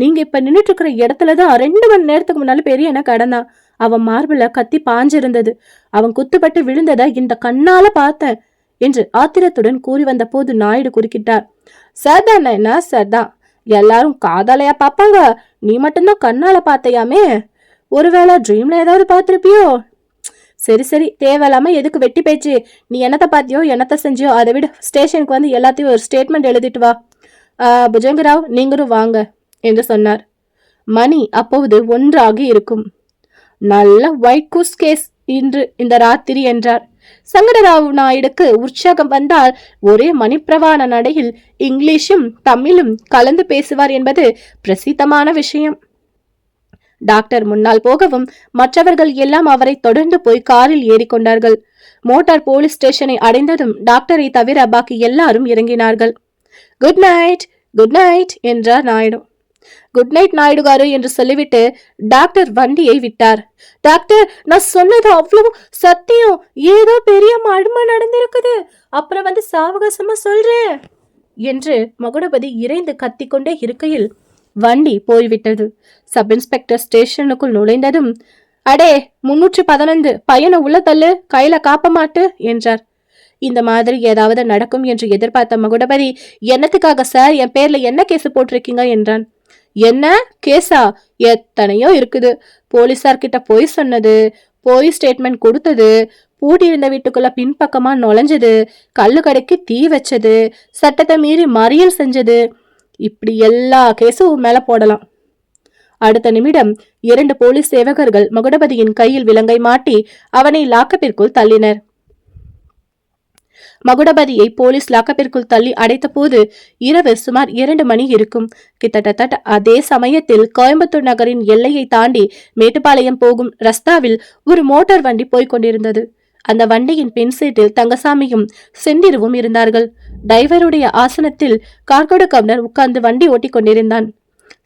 நீங்க இப்ப நின்றுட்டு இருக்கிற இடத்துலதான் 2 மணி நேரத்துக்கு முன்னால பெரிய என்ன கடந்தான். அவன் மார்பிள கத்தி பாஞ்சிருந்தது, அவன் குத்துப்பட்டு விழுந்ததை இந்த கண்ணால பார்த்தேன் என்று ஆத்திரத்துடன் கூறி வந்த போது நாயுடு குறுக்கிட்டார். சரிதான், என்ன சரிதான், எல்லாரும் காதாலையா பாப்பாங்க, நீ மட்டும்தான் கண்ணால பார்த்தையாமே, ஒருவேளை ட்ரீம்ல ஏதாவது பார்த்திருப்பியோ? சரி சரி, தேவையில்லாம எதுக்கு வெட்டி பேச்சு, நீ என்னத்தை பார்த்தியோ என்னத்தை செஞ்சியோ அதை விட ஸ்டேஷனுக்கு வந்து எல்லாத்தையும் ஒரு ஸ்டேட்மெண்ட் எழுதிட்டு வா. புஜங்கராவ், நீங்களும் வாங்க என்று சொன்னார். மணி அப்போது 1 ஆகி இருக்கும். நல்ல ஒயிட் கூஸ் கேஸ் இன்று இந்த ராத்திரி என்றார். சங்கடராவ் நாயுடுக்கு உற்சாகம் வந்தால் ஒரே மணிப்பிரவான நடையில் இங்கிலீஷும் தமிழும் கலந்து பேசுவார் என்பது பிரசித்தமான விஷயம். டாக்டர் முன்னால் போகவும் மற்றவர்கள் எல்லாம் அவரை தொடர்ந்து போய் காரில் ஏறிக்கொண்டார்கள். மோட்டார் போலீஸ் ஸ்டேஷனை அடைந்ததும் டாக்டரை தவிர பாக்கி எல்லாரும் இறங்கினார்கள். குட் நைட், குட் நைட் என்றார் Naidu. Good night Naidu car என்று சொல்லிவிட்டு டாக்டர் வண்டியை விட்டார். டாக்டர், நான் சொன்னது அவ்வளவு சத்தியம், ஏதோ பெரிய மர்ம நடந்திருக்குது, அப்புறம் வந்து சாவகாசமா சொல்றேன் என்று மகுடபதி இறைந்து கத்திக்கொண்டே இருக்கையில் வண்டி போய்விட்டது. சப் இன்ஸ்பெக்டர் ஸ்டேஷனுக்குள் நுழைந்ததும், அடே 315, பையனை உள்ள தள்ளு, கையில காப்ப மாட்டு என்றார். இந்த மாதிரி ஏதாவது நடக்கும் என்று எதிர்பார்த்த மகுடபதி, என்னத்துக்காக சார் என் பேர்ல என்ன கேஸ் போட்டிருக்கீங்க என்றான். என்ன கேஸா? எத்தனையோ இருக்குது. போலீசார்கிட்ட போய் சொன்னது, போய் ஸ்டேட்மெண்ட் கொடுத்தது, பூட்டியிருந்த வீட்டுக்குள்ள பின்பக்கமா நுழைஞ்சது, கல்லு கடைக்கு தீ வச்சது, சட்டத்தை மீறி மறியல் செஞ்சது, இப்படி எல்லா கேஸும் மேல போடலாம். அடுத்த நிமிடம் 2 போலீஸ் சேவகர்கள் மகுடபதியின் கையில் விலங்கை மாட்டி அவனை லாக்கப்பிற்குள் தள்ளினர். மகுடபதியை போலீஸ் லாக்கப்பிற்குள் தள்ளி அடைத்த போது இரவு சுமார் 2 மணி இருக்கும். கிட்டத்தட்ட அதே சமயத்தில் கோயம்புத்தூர் நகரின் எல்லையை தாண்டி மேட்டுப்பாளையம் போகும் ரஸ்தாவில் ஒரு மோட்டார் வண்டி போய்கொண்டிருந்தது. அந்த வண்டியின் பின் சீட்டில் தங்கசாமியும் செந்திருவும் இருந்தார்கள். டிரைவருடைய ஆசனத்தில் கார்கோட கவுண்டர் உட்கார்ந்து வண்டி ஓட்டி கொண்டிருந்தான்.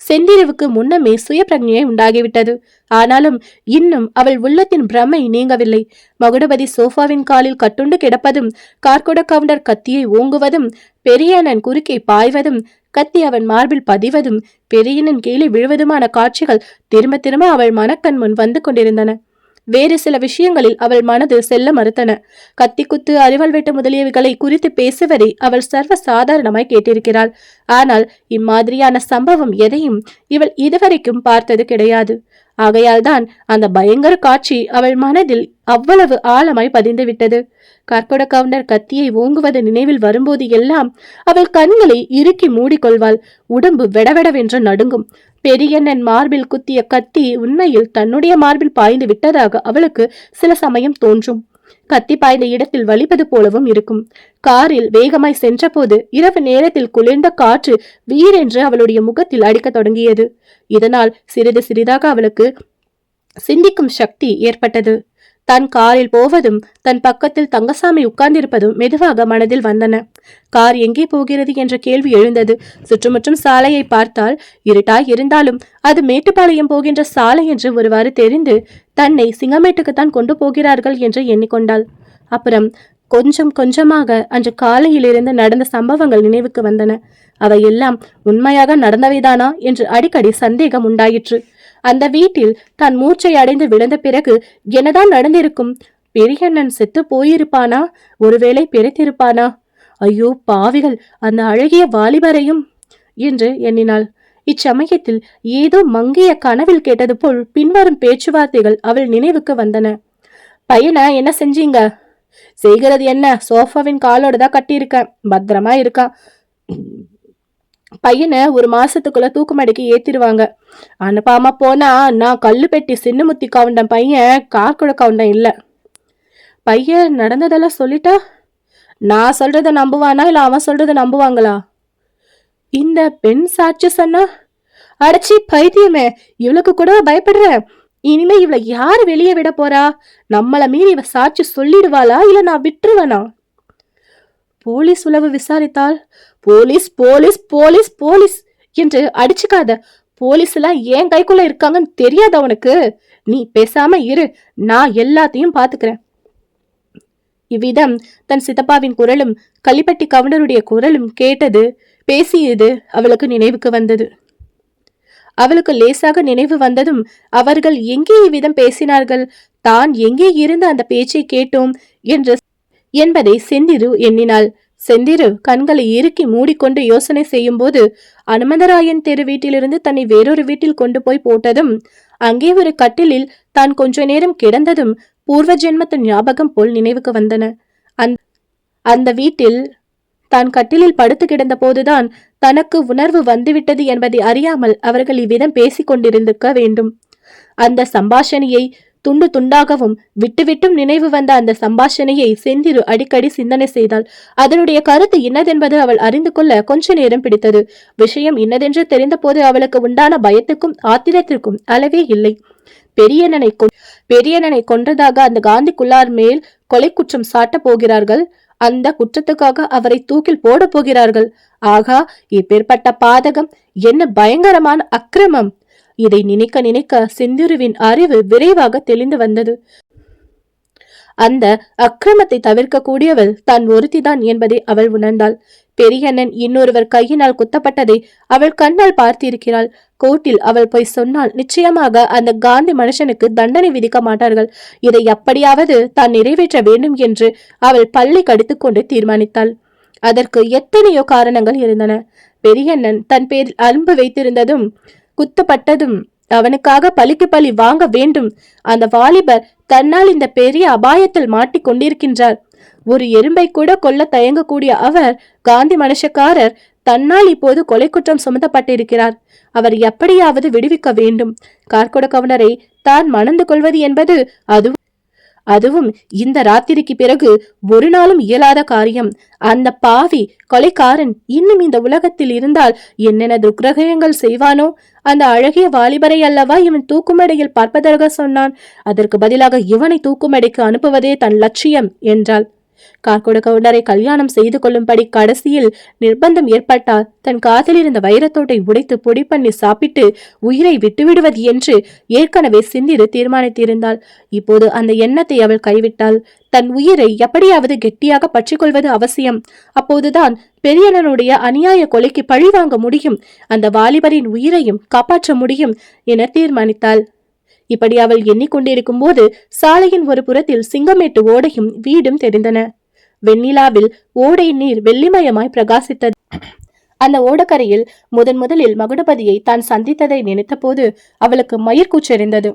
செந்திருவுக்கு முன்னமே சுய பிரஜையை உண்டாகிவிட்டது. ஆனாலும் இன்னும் அவள் உள்ளத்தின் பிரமை நீங்கவில்லை. மகுடபதி சோஃபாவின் காலில் கட்டுண்டு கிடப்பதும், கார்கோட கவுண்டர் கத்தியை ஓங்குவதும், பெரியண்ணன் குறுக்கே பாய்வதும், கத்தி அவன் மார்பில் பதிவதும், பெரியண்ணன் கீழே விழுவதுமான காட்சிகள் திரும்ப திரும்ப அவள் மனக்கண் முன் வந்து கொண்டிருந்தன. வேறு சில விஷயங்களில் அவள் மனது செல்ல மறுத்தன. கத்தி குத்து, அரிவாள் வெட்டு முதலியவைகளை குறித்து பேசுவதை அவள் சர்வ சாதாரணமாய் கேட்டிருக்கிறாள். ஆனால் இம்மாதிரியான சம்பவம் எதையும் இவள் இதுவரைக்கும் பார்த்தது கிடையாது. ஆகையால் தான் அந்த பயங்கர காட்சி அவள் மனதில் அவ்வளவு ஆழமாய் பதிந்து விட்டது. கார்கோட கவுண்டர் கத்தியை ஓங்குவது நினைவில் வரும்போது எல்லாம் அவள் கண்களை இறுக்கி மூடிக்கொள்வாள். உடம்பு வெடவெடவென்று நடுங்கும். பெரியண்ணன் மார்பில் குத்திய கத்தி உண்மையில் தன்னுடைய மார்பில் பாய்ந்து விட்டதாக அவளுக்கு சில சமயம் தோன்றும். கத்தி பாய்ந்த இடத்தில் வலிப்பது போலவும் இருக்கும். காரில் வேகமாய் சென்றபோது இரவு நேரத்தில் குளிர்ந்த காற்று வீரென்று அவளுடைய முகத்தில் அடிக்க தொடங்கியது. இதனால் சிறிது சிறிதாக அவளுக்கு சிந்திக்கும் சக்தி ஏற்பட்டது. தன் காரில் போவதும், தன் பக்கத்தில் தங்கசாமி உட்கார்ந்திருப்பதும் மெதுவாக மனதில் வந்தன. கார் எங்கே போகிறது என்ற கேள்வி எழுந்தது. சுற்றுமுற்றும் சாலையை பார்த்தால் இருட்டாய் இருந்தாலும் அது மேட்டுப்பாளையம் போகின்ற சாலை என்று ஒருவாறு தெரிந்து தன்னை சிங்கமேட்டுக்குத்தான் கொண்டு போகிறார்கள் என்று எண்ணிக்கொண்டாள். அப்புறம் கொஞ்சம் கொஞ்சமாக அன்று காலையிலிருந்து நடந்த சம்பவங்கள் நினைவுக்கு வந்தன. அவையெல்லாம் உண்மையாக நடந்தவைதானா என்று அடிக்கடி சந்தேகம் உண்டாயிற்று. அந்த வீட்டில் தான் மூச்சை அடைந்து விழுந்த பிறகு என்னதான் நடந்திருக்கும்? பெரியண்ணன் செத்து போயிருப்பானா? ஒருவேளை பிழைத்திருப்பானா? ஐயோ பாவிகள், அந்த அழகிய வாலிபரையும் என்று எண்ணினாள். இச்சமயத்தில் ஏதோ மங்கிய கனவில் கேட்டது போல் பின்வரும் பேச்சுவார்த்தைகள் அவள் நினைவுக்கு வந்தன. பையனை என்ன செஞ்சீங்க? செய்கிறது என்ன, சோஃபாவின் காலோட தான் கட்டியிருக்கேன், பத்திரமா இருக்கான். பையனை ஒரு மாசத்துக்குள்ள தூக்குமடிக்கு ஏத்திடுவாங்க. அனுப்பாம போனா நான் கல்லு பெட்டி சின்னமுத்தி கவுண்டன் பையன், கார்குட கவுண்டன் இல்ல. பையன் நடந்ததெல்லாம் சொல்லிட்டா நான் சொல்றத நம்புவானா இல்ல அவன் சொல்றத நம்புவாங்களா? இந்த பெண் சாட்சி சொன்னா, அடைச்சி பைத்தியமே, இவளுக்கு கூட பயப்படுற? இனிமே இவளை யாரு வெளியே விட போறா? நம்மள மீறி இவ சாட்சி சொல்லிடுவாளா இல்ல நான் விட்டுருவனா? போலீஸ் உளவு விசாரித்தால், போலீஸ் போலீஸ் போலீஸ் போலீஸ் என்று அடிச்சுக்காத. போலீஸ் எல்லாம் என் கைக்குள்ள இருக்காங்கன்னு தெரியாத உனக்கு? நீ பேசாம இரு, நான் எல்லாத்தையும் பாத்துக்கிறேன். இவ்விதம் தன் சித்தப்பாவின் குரலும் கள்ளிப்பட்டி கவுண்டருடைய குரலும் கேட்டது, பேசியது அவளுக்கு நினைவுக்கு வந்தது. அவளுக்கு லேசாக நினைவு வந்ததும் அவர்கள் எங்கே இவ்விதம் பேசினார்கள், தான் எங்கே இருந்து அந்த பேச்சை கேட்டோம் என்பதை செந்திரு எண்ணினாள். செந்திரு கண்களை இறுக்கி மூடிக்கொண்டு யோசனை செய்யும் போது அனுமந்தராயன் தெரு வீட்டிலிருந்து தன்னை வேறொரு வீட்டில் கொண்டு போய் போட்டதும், அங்கே ஒரு கட்டிலில் தான் கொஞ்ச நேரம் கிடந்ததும் பூர்வ ஜென்மத்து ஞாபகம் போல் நினைவுக்கு வந்தன. அந்த வீட்டில் தான் கட்டிலில் படுத்து கிடந்த போதுதான் தனக்கு உணர்வு வந்துவிட்டது என்பதை அறியாமல் அவர்கள் இவ்விதம் பேசிக் கொண்டிருந்திருக்க வேண்டும். அந்த சம்பாஷணையை துண்டு துண்டாகவும் விட்டுவிட்டும் நினைவு வந்த அந்த சம்பாஷணையை செந்திரு அடிக்கடி சிந்தனை செய்தாள். அதனுடைய கருத்து இன்னதென்பது அவள் அறிந்து கொள்ள கொஞ்ச நேரம் பிடித்தது. விஷயம் இன்னதென்று தெரிந்த போது அவளுக்கு உண்டான பயத்துக்கும் ஆத்திரத்திற்கும் அளவே இல்லை. பெரியண்ணனை கொன்றதாக அந்த காந்தி குள்ளார் மேல் கொலை குற்றம் சாட்ட போகிறார்கள். அந்த குற்றத்துக்காக அவரை தூக்கில் போட போகிறார்கள். ஆகா, இப்பேற்பட்ட பாதகம், என்ன பயங்கரமான அக்கிரமம்! இதை நினைக்க நினைக்க செந்திருவின் அறிவு விரைவாக தெளிந்து வந்தது. அந்த அக்கிரமத்தை தவிர்க்க கூடியவள் தான் ஒருத்திதான் என்பதை அவள் உணர்ந்தாள். பெரியண்ணன் இன்னொருவர் கையினால் குத்தப்பட்டதை அவள் கண்ணால் பார்த்திருக்கிறாள். கோர்ட்டில் அவள் போய் சொன்னால் நிச்சயமாக அந்த காந்தி மனுஷனுக்கு தண்டனை விதிக்க மாட்டார்கள். இதை எப்படியாவது தான் நிறைவேற்ற வேண்டும் என்று அவள் பல்லை கடித்துக்கொண்டு தீர்மானித்தாள். அதற்கு எத்தனையோ காரணங்கள் இருந்தன. பெரியண்ணன் தன் பேரில் அன்பு வைத்திருந்ததும் குத்தப்பட்டதும் அவனுக்காக பழிக்கு பழி வாங்க வேண்டும். அந்த வாலிபர் தன்னால் இந்த பெரிய அபாயத்தில் மாட்டிக் கொண்டிருக்கின்றார். ஒரு எறும்பை கூட கொல்ல தயங்கக்கூடிய அவர், காந்தி மனுஷக்காரர், தன்னால் இப்போது கொலை குற்றம் சுமத்தப்பட்டிருக்கிறார். அவர் எப்படியாவது விடுவிக்க வேண்டும். கார்கோட கவுண்டரை தான் மணந்து கொள்வது என்பது அதுவும் இந்த ராத்திரிக்கு பிறகு ஒரு நாளும் இயலாத காரியம். அந்த பாவி கொலைக்காரன் இன்னும் இந்த உலகத்தில் இருந்தால் என்னென்ன துக்கிரகங்கள் செய்வானோ? அந்த அழகிய வாலிபரை அல்லவா இவன் தூக்குமடையில் பார்ப்பதாக சொன்னான். அதற்கு பதிலாக இவனை தூக்குமடைக்கு அனுப்புவதே தன் லட்சியம் என்றாள். கார்கோட கவுண்டரை கல்யாணம் செய்து கொள்ளும்படி கடைசியில் நிர்பந்தம் ஏற்பட்டால் தன் காதில் இருந்த வைரத்தோட்டை உடைத்து பொடி பண்ணி சாப்பிட்டு உயிரை விட்டுவிடுவது என்று ஏற்கனவே சிந்திரு தீர்மானித்திருந்தாள். இப்போது அந்த எண்ணத்தை அவள் கைவிட்டாள். தன் உயிரை எப்படியாவது கெட்டியாக பற்றிக்கொள்வது அவசியம். அப்போதுதான் பெரியண்ணனுடைய அநியாய கொலைக்கு பழி வாங்க முடியும், அந்த வாலிபரின் உயிரையும் காப்பாற்ற முடியும் என தீர்மானித்தாள். இப்படி அவள் எண்ணிக்கொண்டிருக்கும் போது சாலையின் ஒரு புறத்தில் சிங்கமேட்டு ஓடையும் வீடும் தெரிந்தன. வெண்ணிலாவில் ஓடை நீர் வெள்ளிமயமாய் பிரகாசித்தது. அந்த ஓடக்கரையில் முதலில் மகுடபதியை தான் சந்தித்ததை நினைத்த போது அவளுக்கு மயிர்கூச்செறிந்தது.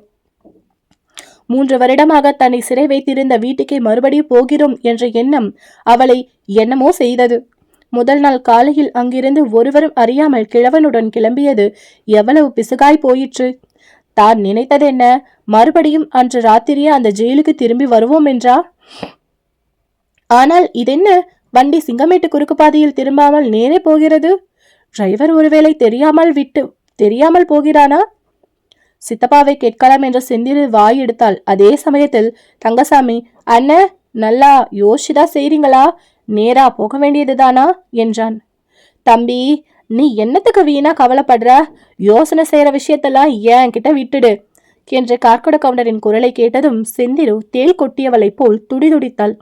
3 வருடமாக தன்னை சிறை வைத்திருந்த வீட்டுக்கே மறுபடியும் போகிறோம் என்ற எண்ணம் அவளை என்னமோ செய்தது. முதல் நாள் காலையில் அங்கிருந்து ஒருவரும் அறியாமல் கிழவனுடன் கிளம்பியது எவ்வளவு பிசுகாய் போயிற்று. தான் நினைத்தது என்ன? மறுபடியும் அன்று ராத்திரியே அந்த ஜெயிலுக்கு திரும்பி வருவோம் என்றா? ஆனால் இதென்ன, வண்டி சிங்கமேட்டு குறுக்கு பாதையில் திரும்பாமல் நேரே போகிறது. டிரைவர் ஒருவேளை தெரியாமல் போகிறானா? சித்தப்பாவை கேட்கலாம் என்ற செந்திரு வாய் எடுத்தாள். அதே சமயத்தில் தங்கசாமி, அண்ண நல்லா யோசிச்சுதா செய்றீங்களா? நேரா போக வேண்டியதுதானா என்றான். தம்பி, நீ என்னத்துக்கு வீணா கவலைப்படுற? யோசனை செய்யற விஷயத்தெல்லாம் ஏன் கிட்ட விட்டுடு என்று கார்கோட கவுண்டரின் குரலை கேட்டதும் செந்திரு தேள் கொட்டியவளை போல் துடிதுடித்தாள்.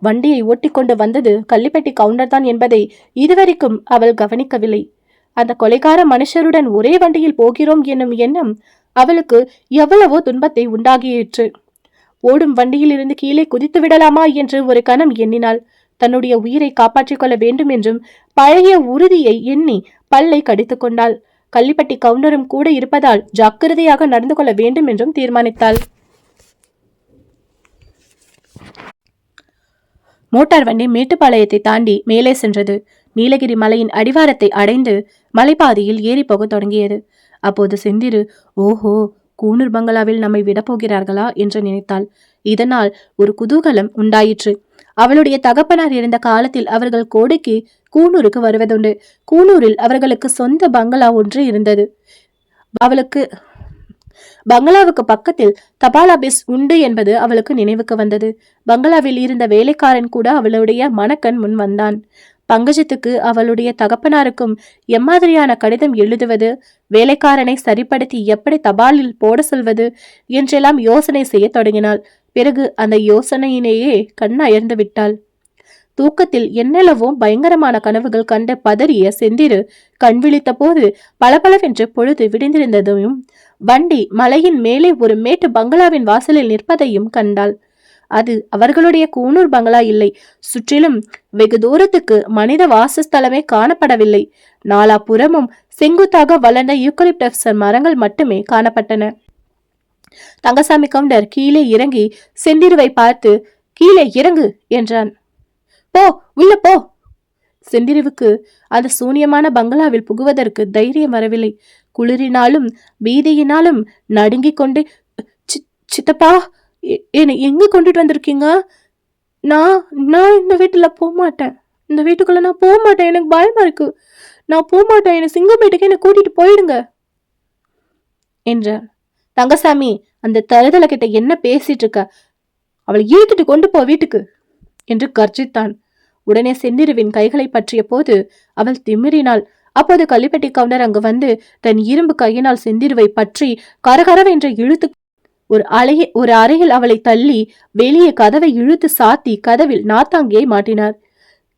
வண்டியை ஓட்டிக்கொண்டு வந்தது கள்ளிப்பட்டி கவுண்டர் தான் என்பதை இதுவரைக்கும் அவள் கவனிக்கவில்லை. அந்த கொலைகார மனுஷருடன் ஒரே வண்டியில் போகிறோம் என்னும் எண்ணம் அவளுக்கு எவ்வளவோ துன்பத்தை உண்டாகியிற்று. ஓடும் வண்டியில் இருந்து கீழே குதித்து விடலாமா என்று ஒரு கணம் எண்ணினாள். தன்னுடைய உயிரை காப்பாற்றிக் கொள்ள வேண்டும் என்றும் பழைய உறுதியை எண்ணி பல்லை கடித்துக் கொண்டாள். கள்ளிப்பட்டி கவுண்டரும் கூட இருப்பதால் ஜாக்கிரதையாக நடந்து கொள்ள வேண்டும் என்றும் தீர்மானித்தாள். மோட்டார் வண்டி மேட்டுப்பாளையத்தை தாண்டி மேலே சென்றது. நீலகிரி மலையின் அடிவாரத்தை அடைந்து மலைப்பாதையில் ஏறி போக தொடங்கியது. அப்போது செந்திரு, ஓஹோ, கூனூர் பங்களாவில் நம்மை விடப்போகிறார்களா என்று நினைத்தாள். இதனால் ஒரு குதூகலம் உண்டாயிற்று. அவளுடைய தகப்பனார் இருந்த காலத்தில் அவர்கள் கோடைக்கு கூனூருக்கு வருவதுண்டு. கூனூரில் அவர்களுக்கு சொந்த பங்களா ஒன்று இருந்தது. அவளுக்கு பங்களாவுக்கு பக்கத்தில் தபால் ஆபீஸ் உண்டு என்பது அவளுக்கு நினைவுக்கு வந்தது. பங்களாவில் இருந்த வேலைக்காரன் கூட அவளுடைய மனக்கண் முன் வந்தான். பங்கஜத்துக்கு அவளுடைய தகப்பனாருக்கும் எம்மாதிரியான கடிதம் எழுதுவது, வேலைக்காரனை சரிப்படுத்தி எப்படி தபாலில் போட சொல்வது என்றெல்லாம் யோசனை செய்ய தொடங்கினாள். பிறகு அந்த யோசனையிலேயே கண் அயர்ந்து விட்டாள். தூக்கத்தில் என்னெல்லவோ பயங்கரமான கனவுகள் கண்டு பதறிய செந்திரு கண் விழித்த போது பளபளவென்று பொழுது விடிந்திருந்ததையும் வண்டி மலையின் மேலே ஒரு மேட்டு பங்களாவின் வாசலில் நிற்பதையும் கண்டாள். அது அவர்களுடைய கூனூர் பங்களா இல்லை. சுற்றிலும் வெகு தூரத்துக்கு மனித வாசஸ்தலமே காணப்படவில்லை. நாலாபுறமும் செங்குத்தாக வளர்ந்த யூக்கலிப்டஸ் மரங்கள் மட்டுமே காணப்பட்டன. தங்கசாமி கவுண்டர் கீழே இறங்கி செந்திருவை பார்த்து, கீழே இறங்கு என்றான். போ, உள்ள போ. செந்திருவுக்கு அந்த சூனியமான பங்களாவில் புகுவதற்கு தைரியம் வரவில்லை. குளிரினாலும் பீதியினாலும் நடுங்கிக் கொண்டு, சித்தப்பா, என்னை எங்க கொண்டுட்டு வந்திருக்கீங்க? நான் இந்த வீட்டுல போகமாட்டேன். இந்த வீட்டுக்குள்ள நான் போக மாட்டேன். எனக்கு பயமா இருக்கு. நான் போக மாட்டேன். என்னை சிங்கப்பேட்டைக்கு என்னை கூட்டிட்டு போயிடுங்க என்றார். தங்கசாமி, அந்த தருதலை கிட்ட என்ன பேசிட்டு இருக்க? அவளை இழுத்துட்டு கொண்டு போ வீட்டுக்கு என்று கர்ஜித்தான். உடனே செந்திருவின் கைகளை பற்றிய போது அவள் திமிரினாள். அப்போது கள்ளிப்பட்டி கவுண்டர் அங்கு வந்து தன் இரும்பு கையினால் செந்திருவை பற்றி கரகரவென்று இழுத்து ஒரு அறையில் அவளை தள்ளி வெளியே கதவை இழுத்து சாத்தி கதவில் நாத்தாங்கியை மாட்டினார்.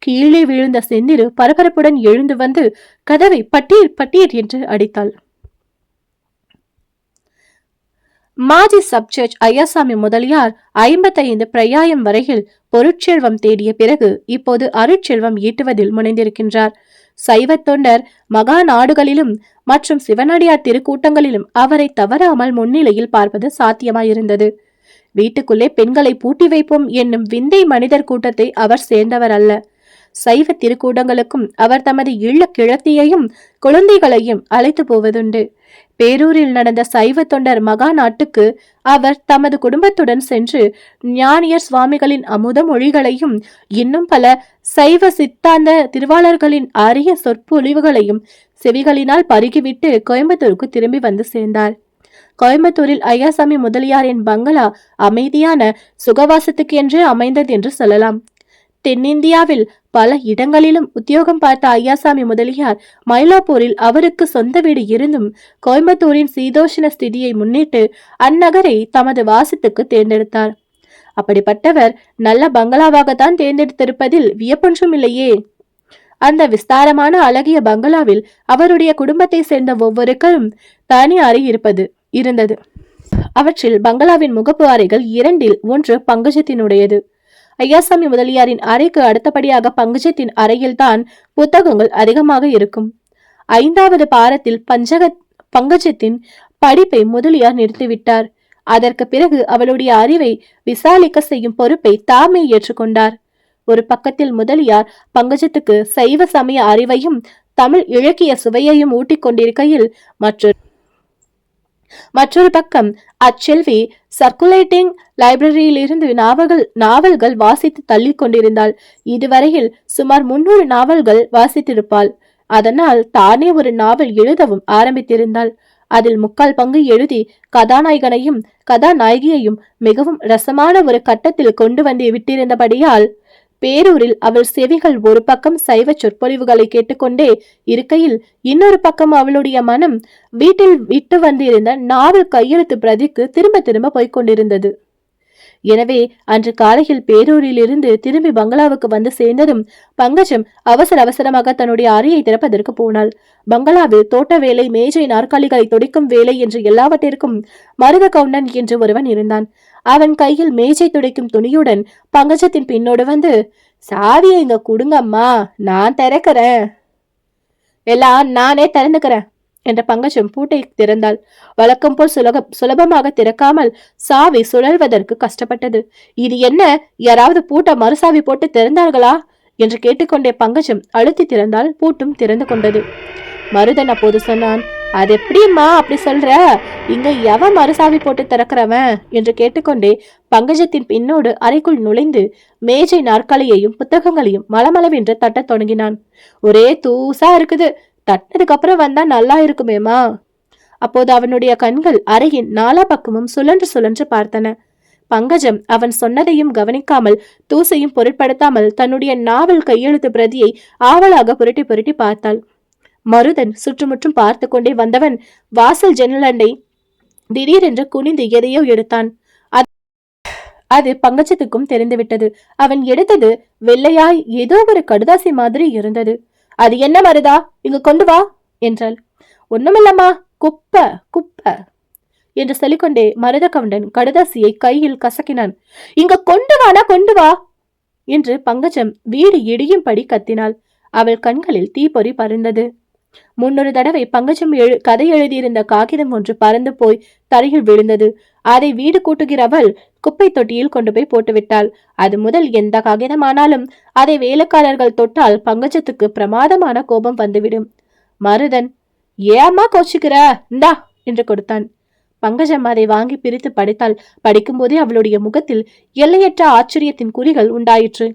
கீழே விழுந்த செந்திரு பரபரப்புடன் எழுந்து வந்து கதவை பட்டீர் பட்டீர் என்று அடித்தாள். மாஜி சப் ஜட்ஜ் ஐயாசாமி முதலியார் 55 பிரயாயம் வரையில் பொருட்செல்வம் தேடிய பிறகு இப்போது அருட்செல்வம் ஈட்டுவதில் முனைந்திருக்கின்றார். சைவ தொண்டர் மகா நாடுகளிலும் மற்றும் சிவனடியார் திருக்கூட்டங்களிலும் அவரை தவறாமல் முன்னிலையில் பார்ப்பது சாத்தியமாயிருந்தது. வீட்டுக்குள்ளே பெண்களை பூட்டி வைப்போம் என்னும் விந்தை மனிதர் கூட்டத்தை அவர் சேர்ந்தவர் அல்ல. சைவ திருக்கூட்டங்களுக்கும் அவர் தமது இள கிழத்தியையும் குழந்தைகளையும் அழைத்து போவதுண்டு. பேரூரில் நடந்த சைவ தொண்டர் மகா நாட்டுக்கு அவர் தமது குடும்பத்துடன் சென்று ஞானியர் சுவாமிகளின் அமுத மொழிகளையும் இன்னும் பல சைவ சித்தாந்த திருவாளர்களின் அரிய சொற்பொழிவுகளையும் செவிகளினால் பருகிவிட்டு கோயம்புத்தூருக்கு திரும்பி வந்து சேர்ந்தார். கோயம்புத்தூரில் ஐயாசாமி முதலியாரின் பங்களா அமைதியான சுகவாசத்துக்கு என்று அமைந்தது என்று சொல்லலாம். தென்னிந்தியாவில் பல இடங்களிலும் உத்தியோகம் பார்த்த ஐயாசாமி முதலியார் மயிலாப்பூரில் அவருக்கு சொந்த வீடு இருந்தும் கோயம்புத்தூரின் சீதோஷண ஸ்திதியை முன்னிட்டு அந்நகரை தமது வாசத்துக்கு தேர்ந்தெடுத்தார். அப்படிப்பட்டவர் நல்ல பங்களாவாகத்தான் தேர்ந்தெடுத்திருப்பதில் வியப்பொன்றும் இல்லையே. அந்த விஸ்தாரமான அழகிய பங்களாவில் அவருடைய குடும்பத்தை சேர்ந்த ஒவ்வொருவருக்கும் தனி அறை இருந்தது. அவற்றில் பங்களாவின் முகப்பு அறைகள் 2இல் 1 பங்கஜத்தினுடையது. ஐயாசாமி முதலியாரின் அறைக்கு அடுத்தபடியாக பங்கஜத்தின் அறையில்தான் புத்தகங்கள் அதிகமாக இருக்கும். 5வது பாரத்தில் பங்கஜத்தின் படிப்பை முதலியார் நிறுத்திவிட்டார். அதற்கு பிறகு அவளுடைய அறிவை விசாலிக்க செய்யும் பொறுப்பை தாமே ஏற்றுக்கொண்டார். ஒரு பக்கத்தில் முதலியார் பங்கஜத்துக்கு சைவ சமய அறிவையும் தமிழ் இலக்கிய சுவையையும் ஊட்டிக் கொண்டிருக்கையில் மற்றொரு பக்கம் அச்செல்வி சர்க்குலேட்டிங் லைப்ரரியிலிருந்து நாவல்கள் வாசித்து தள்ளி கொண்டிருந்தாள். இதுவரையில் சுமார் 300 நாவல்கள் வாசித்திருப்பாள். அதனால் தானே ஒரு நாவல் எழுதவும் ஆரம்பித்திருந்தாள். அதில் 3/4 பங்கு எழுதி கதாநாயகனையும் கதாநாயகியையும் மிகவும் ரசமான ஒரு கட்டத்தில் கொண்டு வந்து விட்டிருந்தபடியால் பேரூரில் அவள் செவிகள் ஒரு பக்கம் சைவ சொற்பொழிவுகளை கேட்டுக்கொண்டே இருக்கையில் இன்னொரு பக்கம் அவளுடைய மனம் வீட்டில் விட்டு வந்திருந்த நாவல் கையெழுத்து பிரதிக்கு திரும்ப திரும்ப போய்கொண்டிருந்தது. எனவே அன்று காலையில் பேரூரிலிருந்து திரும்பி பங்களாவுக்கு வந்து சேர்ந்ததும் பங்கஜம் அவசர அவசரமாக தன்னுடைய அறையை திறப்பதற்கு போனாள். பங்களாவில் தோட்ட வேலை, மேஜை, நாற்காலிகளை துடைக்கும் வேலை என்று எல்லாவற்றிற்கும் மருத கவுண்டன் என்று ஒருவன் இருந்தான். அவன் கையில் மேஜை துடைக்கும் துணியுடன் பங்கஜத்தின் பின்னோடு வந்து, சாவியை இங்க கொடுங்கம்மா, நான் திறக்கிறேன், எல்லாம் நானே திறந்துக்கிறேன் என்ற பங்கஜம் பூட்டை திறந்தாள். வழக்கம் போல் சுலபமாக திறக்காமல் சாவி சுழல்வதற்கு கஷ்டப்பட்டது. இது என்ன, யாராவது பூட்டை மறுசாவி போட்டு திறந்தார்களா என்று கேட்டுக்கொண்டே பங்கஜம் அழுத்தி திறந்தால் பூட்டும் திறந்து கொண்டது. மருதன் அப்போது சொன்னான், அது எப்படிம்மா அப்படி சொல்ற, இங்க எவன் மறுசாவி போட்டு திறக்கிறவன் என்று கேட்டுக்கொண்டே பங்கஜத்தின் பின்னோடு அறைக்குள் நுழைந்து மேஜை, நாற்காலியையும் புத்தகங்களையும் மலமளவென்று தட்டத் தொடங்கினான். ஒரே தூசா இருக்குது, தட்டதுக்கு அப்புறம் வந்தா நல்லா இருக்குமேமா. அப்போது அவனுடைய கண்கள் அறையின் நாலா பக்கமும் சுழன்று சுழன்று பார்த்தன. பங்கஜம் அவன் சொன்னதையும் கவனிக்காமல் தூசையும் பொருட்படுத்தாமல் தன்னுடைய நாவல் கையெழுத்து பிரதியை ஆவலாக புரட்டி புரட்டி பார்த்தாள். மருதன் சுற்றுமுற்றும் பார்த்து கொண்டே வந்தவன் வாசல் ஜன்னலண்டை திடீரென்று குனிந்து எதையோ எடுத்தான். அது பங்கஜத்துக்கும் தெரிந்துவிட்டது. அவன் எடுத்தது வெள்ளையாய் ஏதோ ஒரு கடுதாசி மாதிரி இருந்தது. அது என்ன மருதா, இங்கு கொண்டு வா என்றாள். ஒண்ணுமில்லம்மா, குப்பை குப்பை என்று சொல்லிக்கொண்டே மருத கவுண்டன் கடுதாசியை கையில் கசக்கினான். இங்க கொண்டு வானா கொண்டு வா என்று பங்கஜம் வீடு இடியும்படி கத்தினாள். அவள் கண்களில் தீப்பொறி பறந்தது. 300 தடவை பங்கஜம் கதை எழுதியிருந்த காகிதம் ஒன்று பறந்து போய் தரையில் விழுந்தது. அதை வீடு கூட்டுகிறவள் குப்பை தொட்டியில் கொண்டு போய் போட்டுவிட்டாள். அது முதல் எந்த காகிதமானாலும் அதை வேலைக்காரர்கள் தொட்டால் பங்கஜத்துக்கு பிரமாதமான கோபம் வந்துவிடும். மருதன், ஏமா கோச்சுக்கிற, இந்தா என்று கொடுத்தான். பங்கஜம் அதை வாங்கி பிரித்து படித்தாள். படிக்கும்போதே அவளுடைய முகத்தில் எல்லையற்ற ஆச்சரியத்தின் குறிகள் உண்டாயிற்று.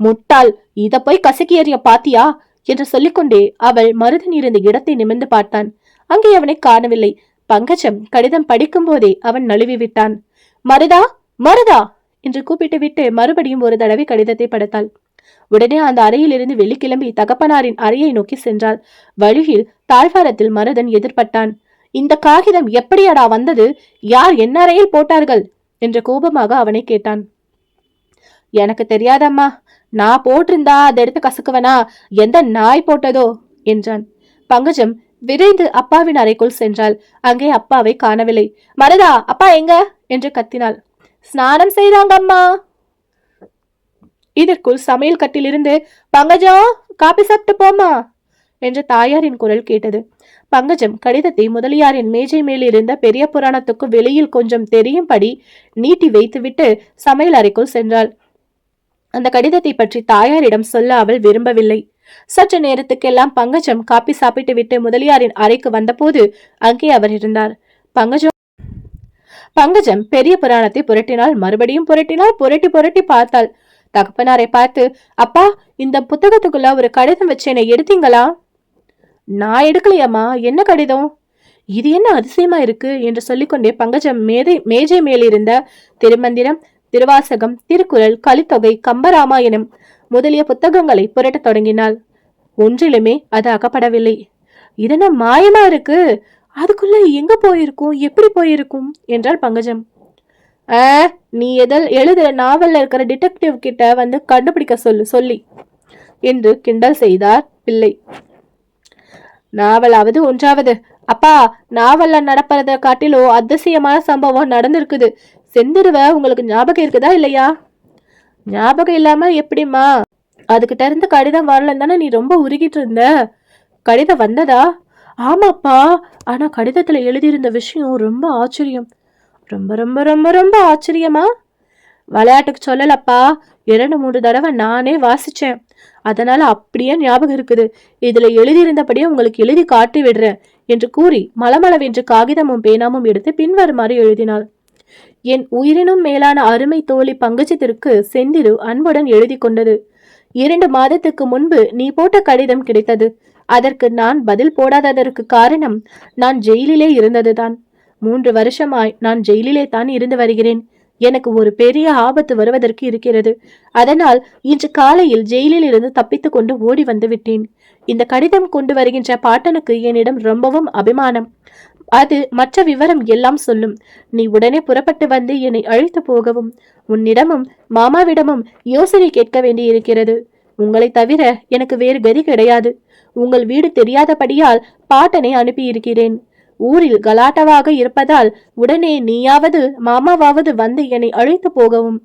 முட்டாள், இத போய் கசக்கி எறிய பாத்தியா என்று சொல்லிக்கொண்டே அவள் மருதன் இருந்த இடத்தை நிமிர்ந்து பார்த்தான். அங்கே அவனை காணவில்லை. பங்கஜம் கடிதம் படிக்கும் போதே அவன் நழுவி விட்டான். மருதா மருதா என்று கூப்பிட்டு விட்டு மறுபடியும் ஒரு தடவை கடிதத்தை படித்தாள். உடனே அந்த அறையிலிருந்து வெளிக்கிளம்பி தகப்பனாரின் அறையை நோக்கி சென்றாள். வழியில் தாழ்வாரத்தில் மருதன் எதிர்பட்டான். இந்த காகிதம் எப்படியடா வந்தது, யார் என்ன அறையில் போட்டார்கள் என்று கோபமாக அவனை கேட்டான். எனக்கு தெரியாதம்மா, நான் போட்டிருந்தா அதை எடுத்து கசக்குவனா, எந்த நாய் போட்டதோ என்றான். பங்கஜம் விரைந்து அப்பாவின் அறைக்குள் சென்றாள். அங்கே அப்பாவை காணவில்லை. மருதா, அப்பா எங்க என்று கத்தினாள். ஸ்நானம் செய்றாங்க அம்மா. இதற்குள் சமையல் கட்டிலிருந்து, பங்கஜம் காப்பி சாப்பிட்டு போமா என்று தாயாரின் குரல் கேட்டது. பங்கஜம் கடிதத்தை முதலியாரின் மேஜை மேல் இருந்த பெரிய புராணத்துக்கு வெளியில் கொஞ்சம் தெரியும்படி நீட்டி வைத்துவிட்டு சமையல் அறைக்குள் சென்றாள். அந்த கடிதத்தை பற்றி தாயாரிடம் சொல்ல அவள் விரும்பவில்லை. சற்று நேரத்துக்கெல்லாம் பங்கஜம் காப்பி சாப்பிட்டு விட்டு முதலியாரின் அறைக்கு வந்தபோது அங்கே அவர் இருந்தார். பங்கஜம் பெரிய புராணத்தை புரட்டினாள். மறுபடியும் புரட்டினாள். புரட்டி புரட்டி பார்த்தாள். தகப்பனாரை பார்த்து, அப்பா, இந்த புத்தகத்துக்குள்ள ஒரு கடிதம் வச்சேனை எடுத்தீங்களா? நான் எடுக்கலையாமா, என்ன கடிதம்? இது என்ன அதிசயமா இருக்கு என்று சொல்லிக்கொண்டே பங்கஜம் மேஜை மேலிருந்த திருமந்திரம், திருவாசகம், திருக்குறள், கலித்தொகை, கம்பராமாயணம் முதலிய புத்தகங்களை புரட்டத் தொடங்கினாள். ஒன்றிலுமே அது அகப்படவில்லை. இதென்ன மாயமா இருக்கு, அதுக்குள்ள எங்க போயிருக்கும், எப்படி போயிருக்கும் என்றாள் பங்கஜம். நீ எழுதுற நாவல்ல இருக்கிற டிடெக்டிவ் கிட்ட வந்து கண்டுபிடிக்க சொல்லி என்று கிண்டல் செய்தார் பிள்ளை. நாவலாவது ஒன்றாவது, அப்பா, நாவல்ல நடப்பதை காட்டிலும் அதிசயமான சம்பவம் நடந்திருக்குது. செந்துருவ உங்களுக்கு ஞாபகம் இருக்குதா இல்லையா? ஞாபகம் இல்லாம எப்படிமா? அதுகிட்ட இருந்து கடிதம் வரலன்னு தானே நீ ரொம்ப உருகிட்டு இருந்த. கடிதம் வந்ததா? ஆமாப்பா, ஆனா கடிதத்துல எழுதியிருந்த விஷயம் ரொம்ப ஆச்சரியம். ரொம்ப ரொம்ப ரொம்ப ரொம்ப ஆச்சரியமா? விளையாட்டுக்கு சொல்லலப்பா, 2-3 தடவை நானே வாசிச்சேன். அதனால அப்படியே ஞாபகம் இருக்குது. இதுல எழுதியிருந்தபடியே உங்களுக்கு எழுதி காட்டி விடுறேன் என்று கூறி மலமளவென்று காகிதமும் பேனாமும் எடுத்து பின்வருமாறு எழுதினாள். என் உயிரினும் மேலான அருமை தோழி பங்கஜத்திற்கு செந்திரு அன்புடன் எழுதி கொண்டது. 2 மாதத்துக்கு முன்பு நீ போட்ட கடிதம் கிடைத்தது. அதற்கு நான் பதில் போடாததற்கு காரணம் நான் ஜெயிலிலே இருந்ததுதான். 3 வருஷமாய் நான் ஜெயிலிலே தான் இருந்து வருகிறேன். எனக்கு ஒரு பெரிய ஆபத்து வருவதற்கு இருக்கிறது. அதனால் இன்று காலையில் ஜெயிலில் இருந்து தப்பித்துக் கொண்டு ஓடி வந்து விட்டேன். இந்த கடிதம் கொண்டு வருகின்ற பாட்டனுக்கு என்னிடம் ரொம்பவும் அபிமானம். அது மற்ற விவரம் எல்லாம் சொல்லும். நீ உடனே புறப்பட்டு வந்து என்னை அழைத்து போகவும். உன்னிடமும் மாமாவிடமும் யோசனை கேட்க வேண்டியிருக்கிறது. உங்களை தவிர எனக்கு வேறு கதி கிடையாது. உங்கள் வீடு தெரியாதபடியால் பாட்டனை அனுப்பியிருக்கிறேன். ஊரில் கலாட்டவாக இருப்பதால் உடனே நீயாவது மாமாவாவது வந்து என்னை அழைத்து போகவும்.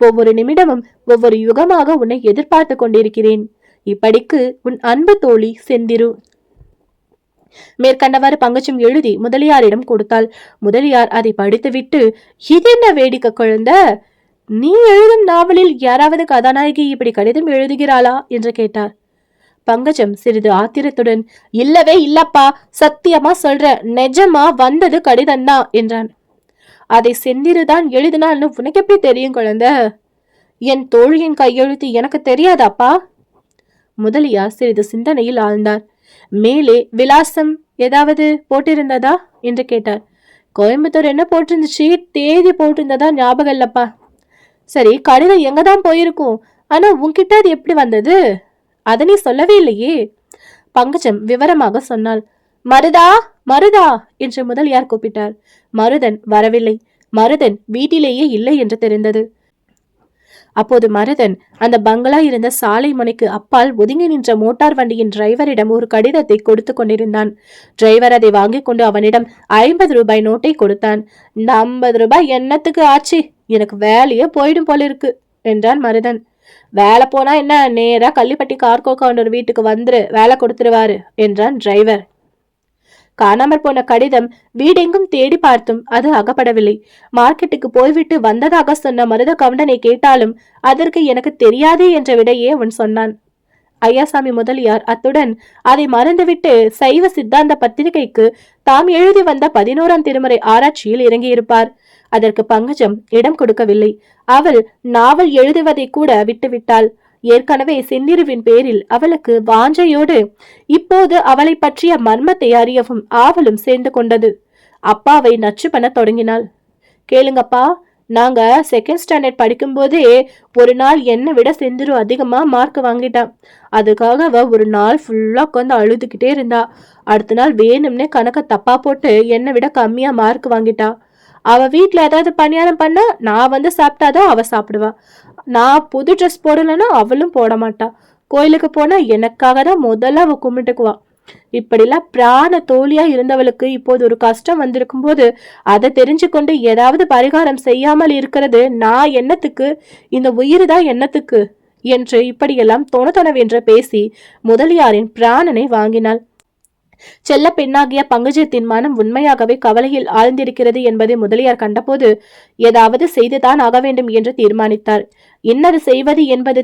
ஒவ்வொரு நிமிடமும் ஒவ்வொரு யுகமாக உன்னை எதிர்பார்த்து கொண்டிருக்கிறேன். இப்படிக்கு உன் அன்பு தோழி செந்திரு. மேற்கண்டவாறு பங்கஜம் எழுதி முதலியாரிடம் கொடுத்தாள். முதலியார் அதை படித்துவிட்டு, இது என்ன வேடிக்கை குழந்தை, நீ எழுதும் நாவலில் யாராவது கதாநாயகி இப்படி கடிதம் எழுதுகிறாளா என்று கேட்டார். பங்கஜம் சிறிது ஆத்திரத்துடன், இல்லவே இல்லப்பா, சத்தியமா சொல்ற, நிஜமா வந்தது கடிதம்தான் என்றான். அதை செந்திருதான் எழுதினான்னு உனக்கு எப்படி தெரியும் குழந்தை? என் தோழியின் கையெழுத்து எனக்கு தெரியாதாப்பா? முதலியார் சிறிது சிந்தனையில் ஆழ்ந்தார். மேலே விலாசம் ஏதாவது போட்டிருந்ததா என்று கேட்டார். கோயம்புத்தூர் என்ன போட்டிருந்துச்சு, தேதி போட்டிருந்ததா ஞாபகம் இல்லப்பா. சரி, கடிதம் எங்கதான் போயிருக்கும், ஆனா உன்கிட்ட அது எப்படி வந்தது? அதை நீ சொல்லவே இல்லையே. பங்கஜம் விவரமாக சொன்னாள். மருதா, மருதா என்று முதலியார் கூப்பிட்டார். மருதன் வரவில்லை. மருதன் வீட்டிலேயே இல்லை என்று தெரிந்தது. அப்போது மருதன் அந்த பங்களா இருந்த சாலை முனைக்கு அப்பால் ஒதுங்கி நின்ற மோட்டார் வண்டியின் டிரைவரிடம் ஒரு கடிதத்தை கொடுத்து கொண்டிருந்தான். டிரைவர் அதை வாங்கி கொண்டு அவனிடம் 50 ரூபாய் நோட்டை கொடுத்தான். இந்த 50 ரூபாய் என்னத்துக்கு ஆச்சு, எனக்கு வேலையே போயிடும் போல இருக்கு என்றான் மருதன். வேலை போனா என்ன, நேரா கள்ளிப்பட்டி கார்கோ கவுண்டர் வீட்டுக்கு வந்துரு, வேலை கொடுத்துருவாரு என்றான் டிரைவர். காணாமற் போன கடிதம் வீடெங்கும் தேடி பார்த்தும் அது அகப்படவில்லை. மார்க்கெட்டுக்கு போய்விட்டு வந்ததாக சொன்ன மருத கவுண்டனை கேட்டாலும் அதற்கு எனக்கு தெரியாது என்ற விடையே அவன் சொன்னான். ஐயாசாமி முதலியார் அத்துடன் அதை மறந்துவிட்டு சைவ சித்தாந்த பத்திரிகைக்கு தாம் எழுதி வந்த 11ஆம் திருமுறை ஆராய்ச்சியில் இறங்கியிருப்பார். அதற்கு பங்கஜம் இடம் கொடுக்கவில்லை. அவள் நாவல் எழுதுவதை கூட விட்டுவிட்டாள். ஏற்கனவே செந்திருவின் பேரில் அவளுக்கு வாஞ்சையோடு இப்போது அவளை பற்றிய மர்மத்தை அறியவும் ஆவலும் சேர்ந்து கொண்டது. அப்பாவை நச்சு பண்ண தொடங்கினாள். கேளுங்கப்பா, நாங்க 2nd ஸ்டாண்டர்ட் படிக்கும் போதே ஒரு நாள் என்னை விட செந்திரு அதிகமா மார்க் வாங்கிட்டான். அதுக்காக அவ ஒரு நாள் ஃபுல்லா உட்காந்து அழுதுகிட்டே இருந்தா. அடுத்த நாள் வேணும்னே கணக்க தப்பா போட்டு என்னை விட கம்மியா மார்க் வாங்கிட்டா. அவ வீட்டுல ஏதாவது பணியாரம் பண்ணா நான் வந்து சாப்பிட்டாதான் அவ சாப்பிடுவா. நான் புது ட்ரெஸ் போடலன்னா அவளும் போட மாட்டா. கோயிலுக்கு போனா எனக்காக தான் முதல்ல அவ கும்பிட்டுக்குவா. இப்படிலாம் பிராண தோழியா இருந்தவளுக்கு இப்போது ஒரு கஷ்டம் வந்திருக்கும் போது அதை தெரிஞ்சு கொண்டு ஏதாவது பரிகாரம் செய்யாமல் இருக்கிறது நான் என்னத்துக்கு, இந்த உயிர் தான் என்னத்துக்கு என்று இப்படியெல்லாம் தொணதொணவென்று பேசி முதலியாரின் பிராணனை வாங்கினாள். செல்ல பெண்ணாகிய பங்கஜத்தின் மனம் உண்மையாகவே கவலையில் ஆழ்ந்திருக்கிறது என்பதை முதலியார் கண்டபோது ஏதாவது செய்துதான் ஆக வேண்டும் என்று தீர்மானித்தார். இன்னது செய்வது என்பது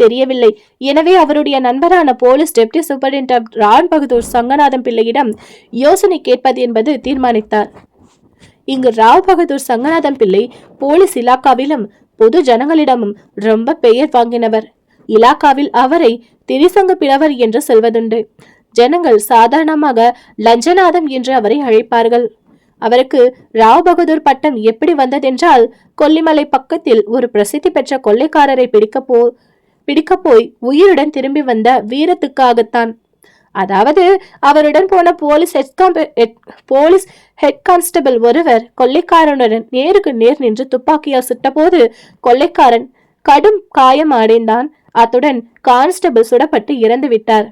தெரியவில்லை. எனவே அவருடைய நண்பரான police deputy superintendent Ran Bahadur Sanganatham பிள்ளையிடம் யோசனை கேட்பது என்பது தீர்மானித்தார். இங்கு ராவ் பகதூர் சங்கநாதம் பிள்ளை போலீஸ் இலாக்காவிலும் பொது ஜனங்களிடமும் ரொம்ப பெயர் வாங்கினவர். இலாக்காவில் அவரை திரிசங்கு பிளவர் என்று சொல்வதுண்டு. ஜனங்கள் சாதாரணமாக லஞ்சநாதம் என்று அவரை அழைப்பார்கள். அவருக்கு ராவ் பகதூர் பட்டம் எப்படி வந்ததென்றால், கொல்லிமலை பக்கத்தில் ஒரு பிரசித்தி பெற்ற கொள்ளைக்காரரை பிடிக்க போய் உயிருடன் திரும்பி வந்த வீரத்துக்காகத்தான். அதாவது அவருடன் போன போலீஸ் ஹெட் கான்ஸ்டபிள் ஒருவர் கொள்ளைக்காரனுடன் நேருக்கு நேர் நின்று துப்பாக்கியால் சுட்டபோது கொள்ளைக்காரன் கடும் காயம் அடைந்தான். அத்துடன் கான்ஸ்டபிள் சுடப்பட்டு இறந்து விட்டார்.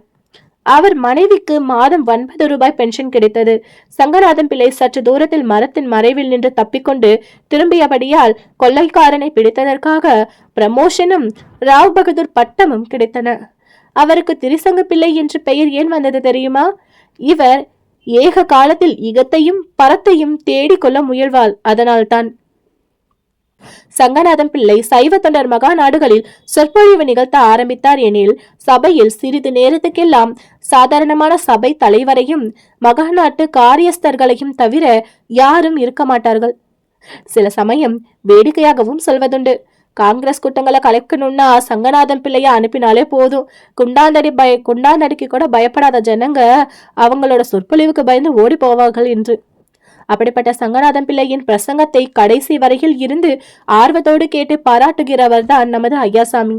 அவர் மனைவிக்கு மாதம் 9 ரூபாய் பென்ஷன் கிடைத்தது. சங்கநாதம் பிள்ளை சற்று தூரத்தில் மரத்தின் மறைவில் நின்று தப்பிக்கொண்டு திரும்பியபடியால் கொள்ளைக்காரனை பிடித்ததற்காக பிரமோஷனும் ராவ் பகதூர் பட்டமும் கிடைத்தன. அவருக்கு திரிசங்கு பிள்ளை என்று பெயர் ஏன் வந்தது தெரியுமா? இவர் ஏக காலத்தில் இகத்தையும் பரத்தையும் தேடிக்கொள்ள முயல்வாள், அதனால்தான். சங்கநாதம் பிள்ளை சைவ தொண்டர் மகா நாடுகளில் சொற்பொழிவு நிகழ்த்த ஆரம்பித்தார் எனில் சபையில் சிறிது நேரத்துக்கெல்லாம் சாதாரணமான சபை தலைவரையும் மகாநாட்டு காரியஸ்தர்களையும் தவிர யாரும் இருக்க மாட்டார்கள். சில சமயம் வேடிக்கையாகவும் சொல்வதுண்டு. காங்கிரஸ் கூட்டங்களை கலைக்கணும்னா சங்கநாதம் பிள்ளைய அனுப்பினாலே போதும், குண்டாந்தடிக்கு கூட பயப்படாத ஜனங்க அவங்களோட சொற்பொழிவுக்கு பயந்து ஓடி போவார்கள் என்று. அப்படிப்பட்ட சங்கநாதம் பிள்ளையின் பிரசங்கத்தை கடைசி வரையில் இருந்து ஆர்வத்தோடு கேட்டு பாராட்டுகிறவர் தான் நமது ஐயாசாமி.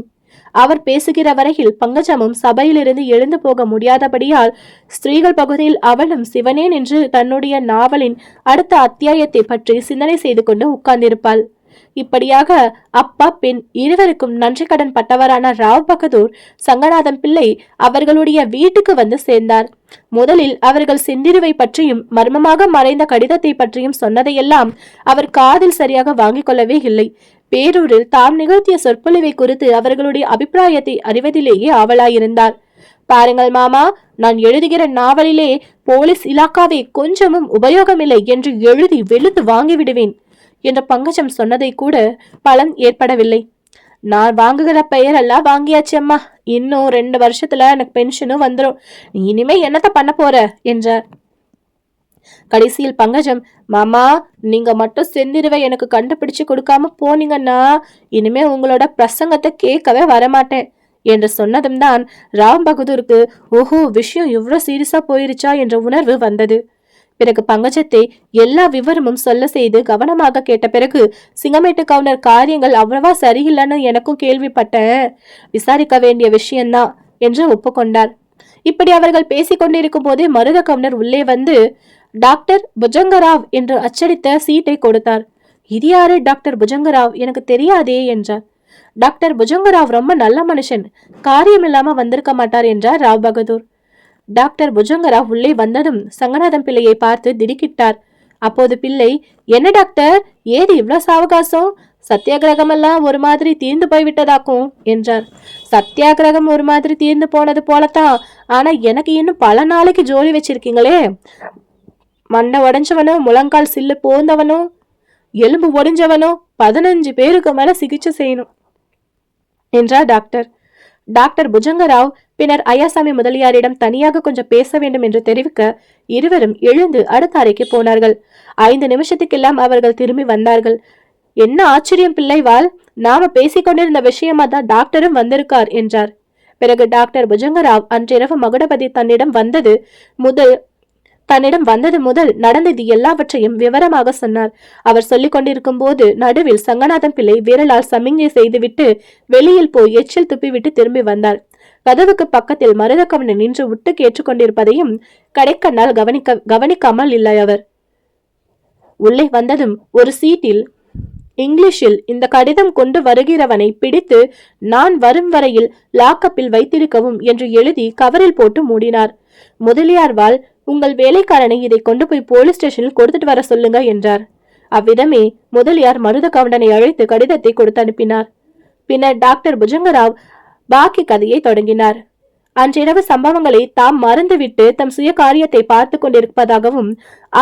அவர் பேசுகிற வரையில் பங்கஜமும் சபையிலிருந்து எழுந்து போக முடியாதபடியால் ஸ்திரீகள் பகுதியில் அவளும் சிவனே நின்று தன்னுடைய நாவலின் அடுத்த அத்தியாயத்தை பற்றி சிந்தனை செய்து கொண்டு உட்கார்ந்திருப்பாள். இப்படியாக அப்பா பெண் இருவருக்கும் நன்றி கடன் பட்டவரான ராவ் பகதூர் சங்கநாதன் பிள்ளை அவர்களுடைய வீட்டுக்கு வந்து சேர்ந்தார். முதலில் அவர்கள் செந்திருவை பற்றியும் மர்மமாக மறைந்த கடிதத்தை பற்றியும் சொன்னதையெல்லாம் அவர் காதில் சரியாக வாங்கிக் கொள்ளவே இல்லை. பேரூரில் தாம் நிகழ்த்திய சொற்பொழிவை குறித்து அவர்களுடைய அபிப்பிராயத்தை அறிவதிலேயே ஆவலாயிருந்தார். பாருங்கள் மாமா, நான் எழுதுகிற நாவலிலே போலீஸ் இலாக்காவை கொஞ்சமும் உபயோகமில்லை என்று எழுதி வெளுத்து வாங்கிவிடுவேன் என்ற பங்கஜம் சொன்னதை கூட பலன் ஏற்படவில்லை. நான் வாங்குகிற பெயரெல்லாம் வாங்கியாச்சு அம்மா, இன்னும் 2 வருஷத்துல எனக்கு பென்ஷனும் வந்துடும், நீ இனிமே என்னத்த பண்ண போற என்றார். கடைசியில் பங்கஜம், மாமா நீங்க மட்டும் செந்திருவை எனக்கு கண்டுபிடிச்சு கொடுக்காம போனீங்கன்னா இனிமே உங்களோட பிரசங்கத்தை கேட்கவே வரமாட்டேன் என்று சொன்னதும் தான் ராம் பகதூருக்கு ஓஹோ விஷயம் இவ்வளவு சீரியஸா போயிருச்சா என்ற உணர்வு வந்தது. பிறகு பங்கஜத்தை எல்லா விவரமும் சொல்ல செய்து கவனமாக கேட்ட பிறகு, சிங்கமேட்டு கவுண்டர் காரியங்கள் அவ்வளவா சரியில்லைன்னு எனக்கும் கேள்விப்பட்டேன், விசாரிக்க வேண்டிய விஷயம்தான் என்று ஒப்புக்கொண்டார். இப்படி அவர்கள் பேசிக் கொண்டிருக்கும் போதே மருத கவுண்டர் உள்ளே வந்து டாக்டர் புஜங்கராவ் என்று அச்சடித்த சீட்டை கொடுத்தார். இது யாரு டாக்டர் புஜங்கராவ், எனக்கு தெரியாதே என்றார். டாக்டர் புஜங்கராவ் ரொம்ப நல்ல மனுஷன், காரியம் இல்லாம வந்திருக்க மாட்டார் என்றார் ராவ் பகதூர். டாக்டர் புஜங்கராவ் உள்ளே வந்ததும் சங்கநாதன் பிள்ளையை பார்த்து திடுக்கிட்டார். அப்போது பிள்ளை, என்ன டாக்டர், ஏது இவ்வளவு சாவகாசம், சத்தியாகிரகம் எல்லாம் ஒரு மாதிரி தீர்ந்து போய்விட்டதாக்கும் என்றார். சத்தியாகிரகம் ஒரு மாதிரி தீர்ந்து போனது போலத்தான், ஆனா எனக்கு இன்னும் பல நாளைக்கு ஜோலி வச்சிருக்கீங்களே. மண்ணை உடைஞ்சவனும் முழங்கால் சில்லு போந்தவனும் எலும்பு ஒடிஞ்சவனும் 15 பேருக்கு மேல சிகிச்சை செய்யணும் என்றார் டாக்டர். டாக்டர் புஜங்கராவ் பின்னர் ஐயாசாமி முதலியாரிடம் தனியாக கொஞ்சம் பேச வேண்டும் என்று தெரிவிக்க இருவரும் எழுந்து அடுத்த அறைக்கு போனார்கள். 5 நிமிஷத்துக்கெல்லாம் அவர்கள் திரும்பி வந்தார்கள். என்ன ஆச்சரியம் பிள்ளைவாள், நாம பேசிக்கொண்டிருந்த விஷயமா தான் டாக்டரும் வந்திருக்கார் என்றார். பிறகு டாக்டர் புஜங்கராவ் அன்றிரவு மகுடபதி தன்னிடம் வந்தது முதல் நடந்தது எல்லாவற்றையும் விவரமாக சொன்னார். அவர் சொல்லிக் கொண்டிருக்கும் போது நடுவில் சங்கநாதன் பிள்ளை விரலால் சமிஞ்சை செய்துவிட்டு வெளியில் போய் எச்சில் துப்பிவிட்டு திரும்பி வந்தார். கதவுக்கு பக்கத்தில் மருதக்கவனை நின்று விட்டு கேட்டுக்கொண்டிருப்பதையும் கடைக்கண்ணால் கவனிக்காமல் இல்லை. அவர் உள்ளே வந்ததும் ஒரு சீட்டில் இங்கிலீஷில் இந்த கடிதம் கொண்டு வருகிறவனை பிடித்து நான் வரும் வரையில் லாக்கப்பில் வைத்திருக்கவும் என்று எழுதி கவரில் போட்டு மூடினார். முதலியார்வாள், உங்கள் வேலைக்காரனை இதை கொண்டு போய் போலீஸ் ஸ்டேஷனில் கொடுத்துட்டு வர சொல்லுங்க என்றார். அவ்விதமே முதலியார் மருத கவுண்டனை அழைத்து கடிதத்தை கொடுத்து அனுப்பினார். பின்னர் டாக்டர் புஜங்கராவ் பாக்கி கதையை தொடங்கினார். அன்றிரவு சம்பவங்களை தாம் மறந்துவிட்டு தம் சுய காரியத்தை பார்த்து கொண்டிருப்பதாகவும்,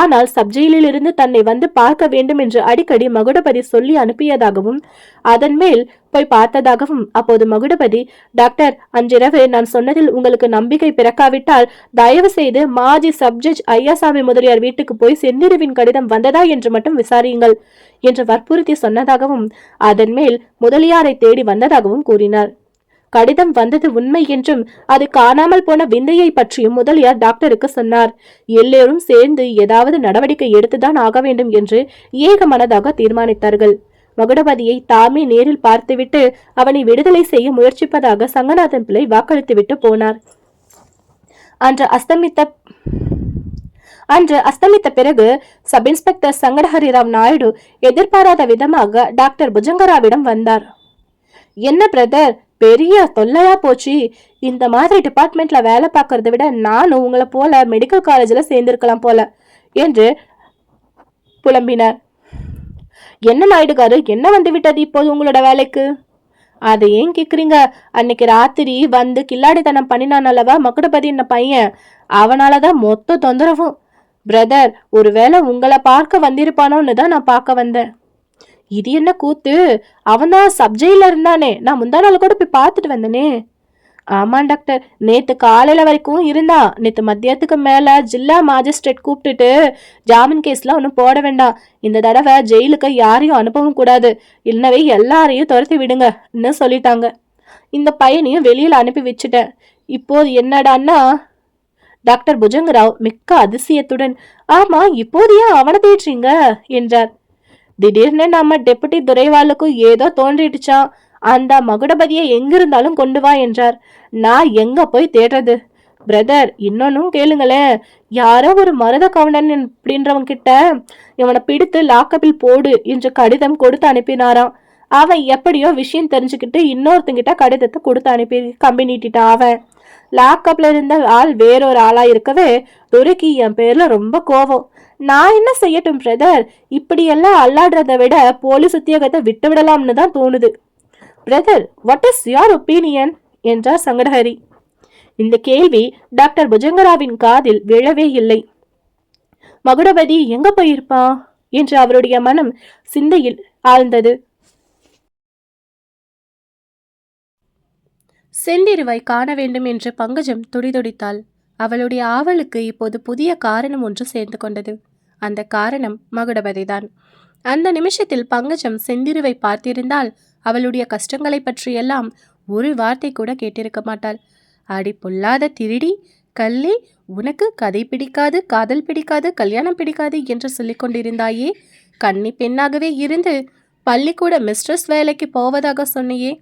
ஆனால் சப்ஜெயிலில் இருந்து தன்னை வந்து பார்க்க வேண்டும் என்று அடிக்கடி மகுடபதி சொல்லி அனுப்பியதாகவும், அதன் மேல் போய் பார்த்ததாகவும். அப்போது மகுடபதி, டாக்டர், அன்றிரவு நான் சொன்னதில் உங்களுக்கு நம்பிக்கை பிறக்காவிட்டால் தயவு செய்து மாஜி சப்ஜட்ஜ் ஐயாசாமி முதலியார் வீட்டுக்கு போய் செந்திருவின் கடிதம் வந்ததா என்று மட்டும் விசாரியுங்கள் என்று வற்புறுத்தி சொன்னதாகவும், அதன் மேல் முதலியாரை தேடி வந்ததாகவும் கூறினார். கடிதம் வந்தது உண்மை என்றும் அது காணாமல் போன விந்தையை பற்றியும் முதலியார் டாக்டருக்கு சொன்னார். எல்லோரும் சேர்ந்து ஏதாவது நடவடிக்கை எடுத்துதான் ஆக வேண்டும் என்று ஏக மனதாக தீர்மானித்தார்கள். மகுடபதியை தாமே நேரில் பார்த்துவிட்டு அவனை விடுதலை செய்ய முயற்சிப்பதாக சங்கநாதன் பிள்ளை வாக்களித்துவிட்டு போனார். அன்று அஸ்தமித்த பிறகு சப் இன்ஸ்பெக்டர் சங்கடஹரிராவ் நாயுடு எதிர்பாராத விதமாக டாக்டர் புஜங்கராவிடம் வந்தார். என்ன பிரதர், பெரிய தொல்லையா போச்சு, இந்த மாதிரி டிபார்ட்மெண்ட்ல வேலை பார்க்கறத விட நானும் உங்களை போல மெடிக்கல் காலேஜ்ல சேர்ந்திருக்கலாம் போல என்று புலம்பினார். என்ன நாயுடுகாரு, என்ன வந்து விட்டது இப்போது உங்களோட வேலைக்கு? அதை ஏன் கேக்குறீங்க, அன்னைக்கு ராத்திரி வந்து கில்லாடித்தனம் பண்ணினான் அல்லவா மகுடபதி என்ன பையன், அவனாலதான் மொத்த தொந்தரவும். பிரதர், ஒருவேளை உங்களை பார்க்க வந்திருப்பானோன்னு தான் நான் பார்க்க வந்தேன். இது என்ன கூத்து, அவன்தான் சப்ஜெயில இருந்தானே, நான் முந்தா நாள் கூட போய் பார்த்துட்டு வந்தனே. ஆமா டாக்டர், நேத்து காலையில வரைக்கும் இருந்தான். நேத்து மத்தியத்துக்கு மேல ஜில்லா மாஜிஸ்ட்ரேட் கூப்பிட்டுட்டு ஜாமீன் கேஸ்ல ஒன்னும் போட வேண்டாம், இந்த தடவை ஜெயிலுக்கு யாரையும் அனுப்பவும் கூடாது, இல்லவே எல்லாரையும் துரத்தி விடுங்கன்னு சொல்லிட்டாங்க. இந்த பையனையும் வெளியில அனுப்பி வச்சுட்டேன். இப்போது என்னடான்னா, டாக்டர் புஜங்கராவ் மிக்க அதிசயத்துடன், ஆமா இப்போது ஏன் அவனை தேடுறீங்க என்றார். திடீர்னு நம்ம டெபுட்டி துரைவாளுக்கும் ஏதோ தோன்றிடுச்சான், அந்த மகுடபதியை எங்கிருந்தாலும் கொண்டு வா என்றார். நான் எங்க போய் தேடுறது? பிரதர், இன்னொன்னும் கேளுங்களேன். யாரோ ஒரு மருத கவுண்டன் அப்படின்றவன் கிட்ட இவனை பிடித்து லாக்கப்பில் போடு என்று கடிதம் கொடுத்து அனுப்பினாராம். அவன் எப்படியோ விஷயம் தெரிஞ்சுக்கிட்டு இன்னொருத்தங்கிட்ட கடிதத்தை கொடுத்து அனுப்பி கம்பி நீட்டிட்டான். அவன் லாக்கப்ல இருந்த ஆள் வேறொரு ஆளா இருக்கவே துருக்கி என் பேர்ல ரொம்ப கோவம். நான் என்ன செய்யட்டும் பிரதர்? இப்படியெல்லாம் அல்லாடுறதை விட போலீஸ் உத்தியோகத்தை விட்டு விடலாம்னு தான் தோணுது. Brother, what is your opinion என்றார் சங்கடஹரி. இந்த கேள்வி டாக்டர் புஜங்கராவின் காதில் விழவே இல்லை. மகுடபதி எங்க போயிருப்பான் என்று அவருடைய மனம் சிந்தையில் ஆழ்ந்தது. செந்திருவை காண வேண்டும் என்று பங்கஜம் துடிதுடித்தாள். அவளுடைய ஆவலுக்கு இப்போது புதிய காரணம் ஒன்று சேர்ந்து கொண்டது. அந்த காரணம் மகுடபதிதான். அந்த நிமிஷத்தில் பங்கஜம் செந்திருவை பார்த்திருந்தால் அவளுடைய கஷ்டங்களை பற்றியெல்லாம் ஒரு வார்த்தை கூட கேட்டிருக்க மாட்டாள். அடி பொல்லாத திருடி கள்ளி, உனக்கு கதை பிடிக்காது, காதல் பிடிக்காது, கல்யாணம் பிடிக்காது என்று சொல்லிக் கொண்டிருந்தாயே. கன்னி பெண்ணாகவே இருந்து பள்ளிக்கூட மிஸ்ட்ரஸ் வேலைக்கு போவதாக சொன்னியே.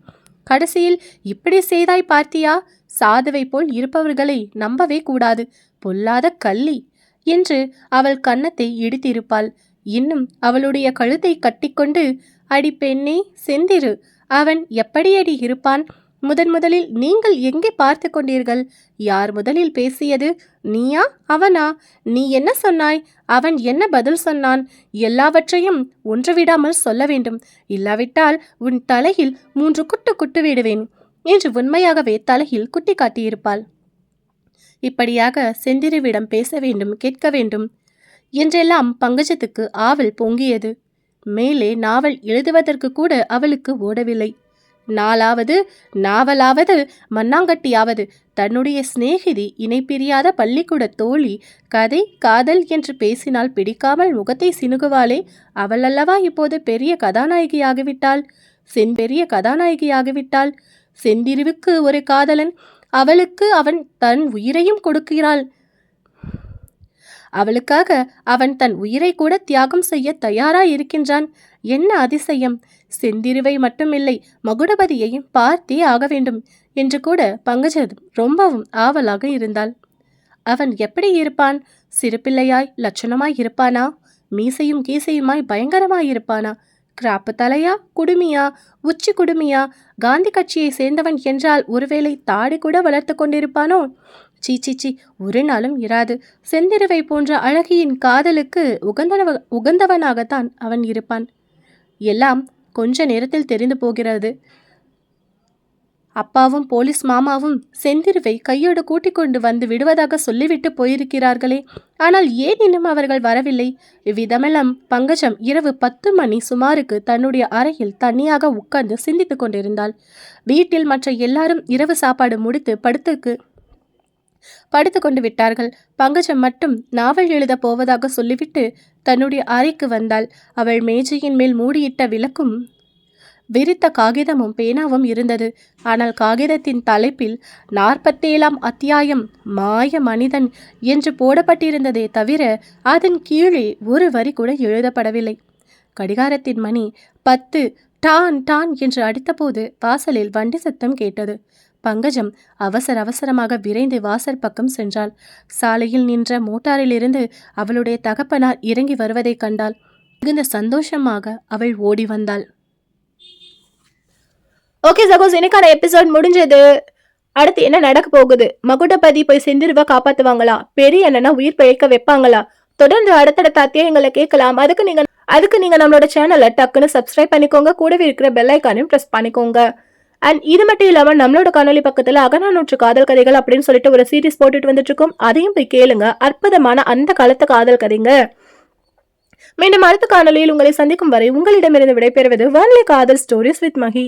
கடைசியில் இப்படி செய்தாய் பார்த்தியா? சாதுவை போல் இருப்பவர்களை நம்பவே கூடாது, பொல்லாத கள்ளி என்று அவள் கன்னத்தை இடித்திருப்பாள். இன்னும் அவளுடைய கழுத்தை கட்டிக்கொண்டு, அடி பெண்ணே செந்திரு, அவன் எப்படியடி இருப்பான்? முதலில் நீங்கள் எங்கே பார்த்து கொண்டீர்கள்? யார் முதலில் பேசியது? நீயா அவனா? நீ என்ன சொன்னாய்? அவன் என்ன பதில் சொன்னான்? எல்லாவற்றையும் ஒன்று விடாமல் சொல்ல வேண்டும். இல்லாவிட்டால் உன் தலையில் 3 குட்டு விடுவேன் என்று உண்மையாகவே தலையில் குட்டி காட்டியிருப்பாள். இப்படியாக செந்திருவிடம் பேச வேண்டும், கேட்க வேண்டும் என்றெல்லாம் பங்கஜத்துக்கு ஆவல் பொங்கியது. மேலே நாவல் எழுதுவதற்கு கூட அவளுக்கு ஓடவில்லை. நாவலாவது மண்ணாங்கட்டியாவது தன்னுடைய சிநேகிதி, இணைப்பிரியாத பள்ளிக்கூட தோழி கதை காதல் என்று பேசினால் பிடிக்காமல் முகத்தை சினுகுவாளே, அவள் அல்லவா இப்போது பெரிய கதாநாயகியாகிவிட்டாள். செந்திருவுக்கு ஒரு காதலன், அவளுக்கு அவன் தன் உயிரையும் கொடுக்கிறாள். அவளுக்காக அவன் தன் உயிரை கூட தியாகம் செய்ய தயாராய் இருக்கின்றான். என்ன அதிசயம்! செந்திருவை மட்டுமில்லை, மகுடபதியையும் பார்த்தே ஆக வேண்டும் என்று கூட பங்கஜம் ரொம்பவும் ஆவலாக இருந்தாள். அவன் எப்படி இருப்பான்? சிறு பிள்ளையாய் லட்சணமாய் இருப்பானா? மீசையும் கீசையுமாய் பயங்கரமாய் இருப்பானா? கிராப்பு தலையா, குடுமியா, உச்சி குடுமியா? காந்தி கட்சியை சேர்ந்தவன் என்றால் ஒருவேளை தாடி கூட வளர்த்து கொண்டிருப்பானோ? சீச்சிச்சி, ஒரு நாளும் இராது. செந்திருவை போன்ற அழகியின் காதலுக்கு உகந்தவனாகத்தான் அவன் இருப்பான். எல்லாம் கொஞ்ச நேரத்தில் தெரிந்து போகிறது. அப்பாவும் போலீஸ் மாமாவும் செந்திருவை கையோடு கூட்டிக் கொண்டு வந்து விடுவதாக சொல்லிவிட்டு போயிருக்கிறார்களே. ஆனால் ஏன் இன்னும் அவர்கள் வரவில்லை? இவ்விதமெல்லாம் பங்கஜம் இரவு 10 மணி சுமாருக்கு தன்னுடைய அறையில் தனியாக உட்கார்ந்து சிந்தித்துக் கொண்டிருந்தாள். வீட்டில் மற்ற எல்லாரும் இரவு சாப்பாடு முடித்து படுத்து கொண்டு விட்டார்கள். பங்கஜம் மட்டும் நாவல் எழுத போவதாக சொல்லிவிட்டு தன்னுடைய அறைக்கு வந்தாள். அவள் மேஜையின் மேல் மூடியிட்ட விளக்கும் விரித்த காகிதமும் பேனாவும் இருந்தது. ஆனால் காகிதத்தின் தலைப்பில் 47ஆம் அத்தியாயம் மாய மனிதன் என்று போடப்பட்டிருந்ததே தவிர அதன் கீழே ஒரு வரி கூட எழுதப்படவில்லை. கடிகாரத்தின் மணி 10 டான் டான் என்று அடித்தபோது வாசலில் வண்டி சத்தம் கேட்டது. பங்கஜம் அவசரமாக விரைந்து வாசல் பக்கம் சென்றாள். சாலையில் நின்ற மோட்டாரிலிருந்து அவளுடைய தகப்பனார் இறங்கி வருவதை கண்டாள். மிகுந்த சந்தோஷமாக அவள் ஓடி வந்தாள். ஓகே சகோஸ், எனக்கான எபிசோட் முடிஞ்சது. அடுத்து என்ன நடக்க போகுது? மகுடபதி போய் செந்திருவை காப்பாத்துவாங்களா? பெரிய அண்ணனா உயிர் பிழைக்க வைப்பாங்களா? தொடர்ந்து அடுத்தடுத்த அத்தியாயங்களை கேட்கலாம். அதுக்கு நீங்க நம்மளோட சேனலை டக்குன்னு சப்ஸ்கிரைப் பண்ணிக்கோங்க. கூடவே இருக்கிற பெல் ஐக்கானையும் பிரஸ் பண்ணிக்கோங்க. அண்ட் இது மட்டும் இல்லாம நம்மளோட காணொலி பக்கத்துல அகநானூற்று காதல் கதைகள் அப்படின்னு சொல்லிட்டு ஒரு சீரீஸ் போட்டுட்டு வந்துட்டு இருக்கோம். அதையும் போய் கேளுங்க. அற்புதமான அந்த காலத்து காதல் கதைங்க. மீண்டும் அடுத்த காணொலியில் உங்களை சந்திக்கும் வரை உங்களிடமிருந்து விடைபெறுவது ஒன்லி காதல் ஸ்டோரிஸ் வித் மஹி.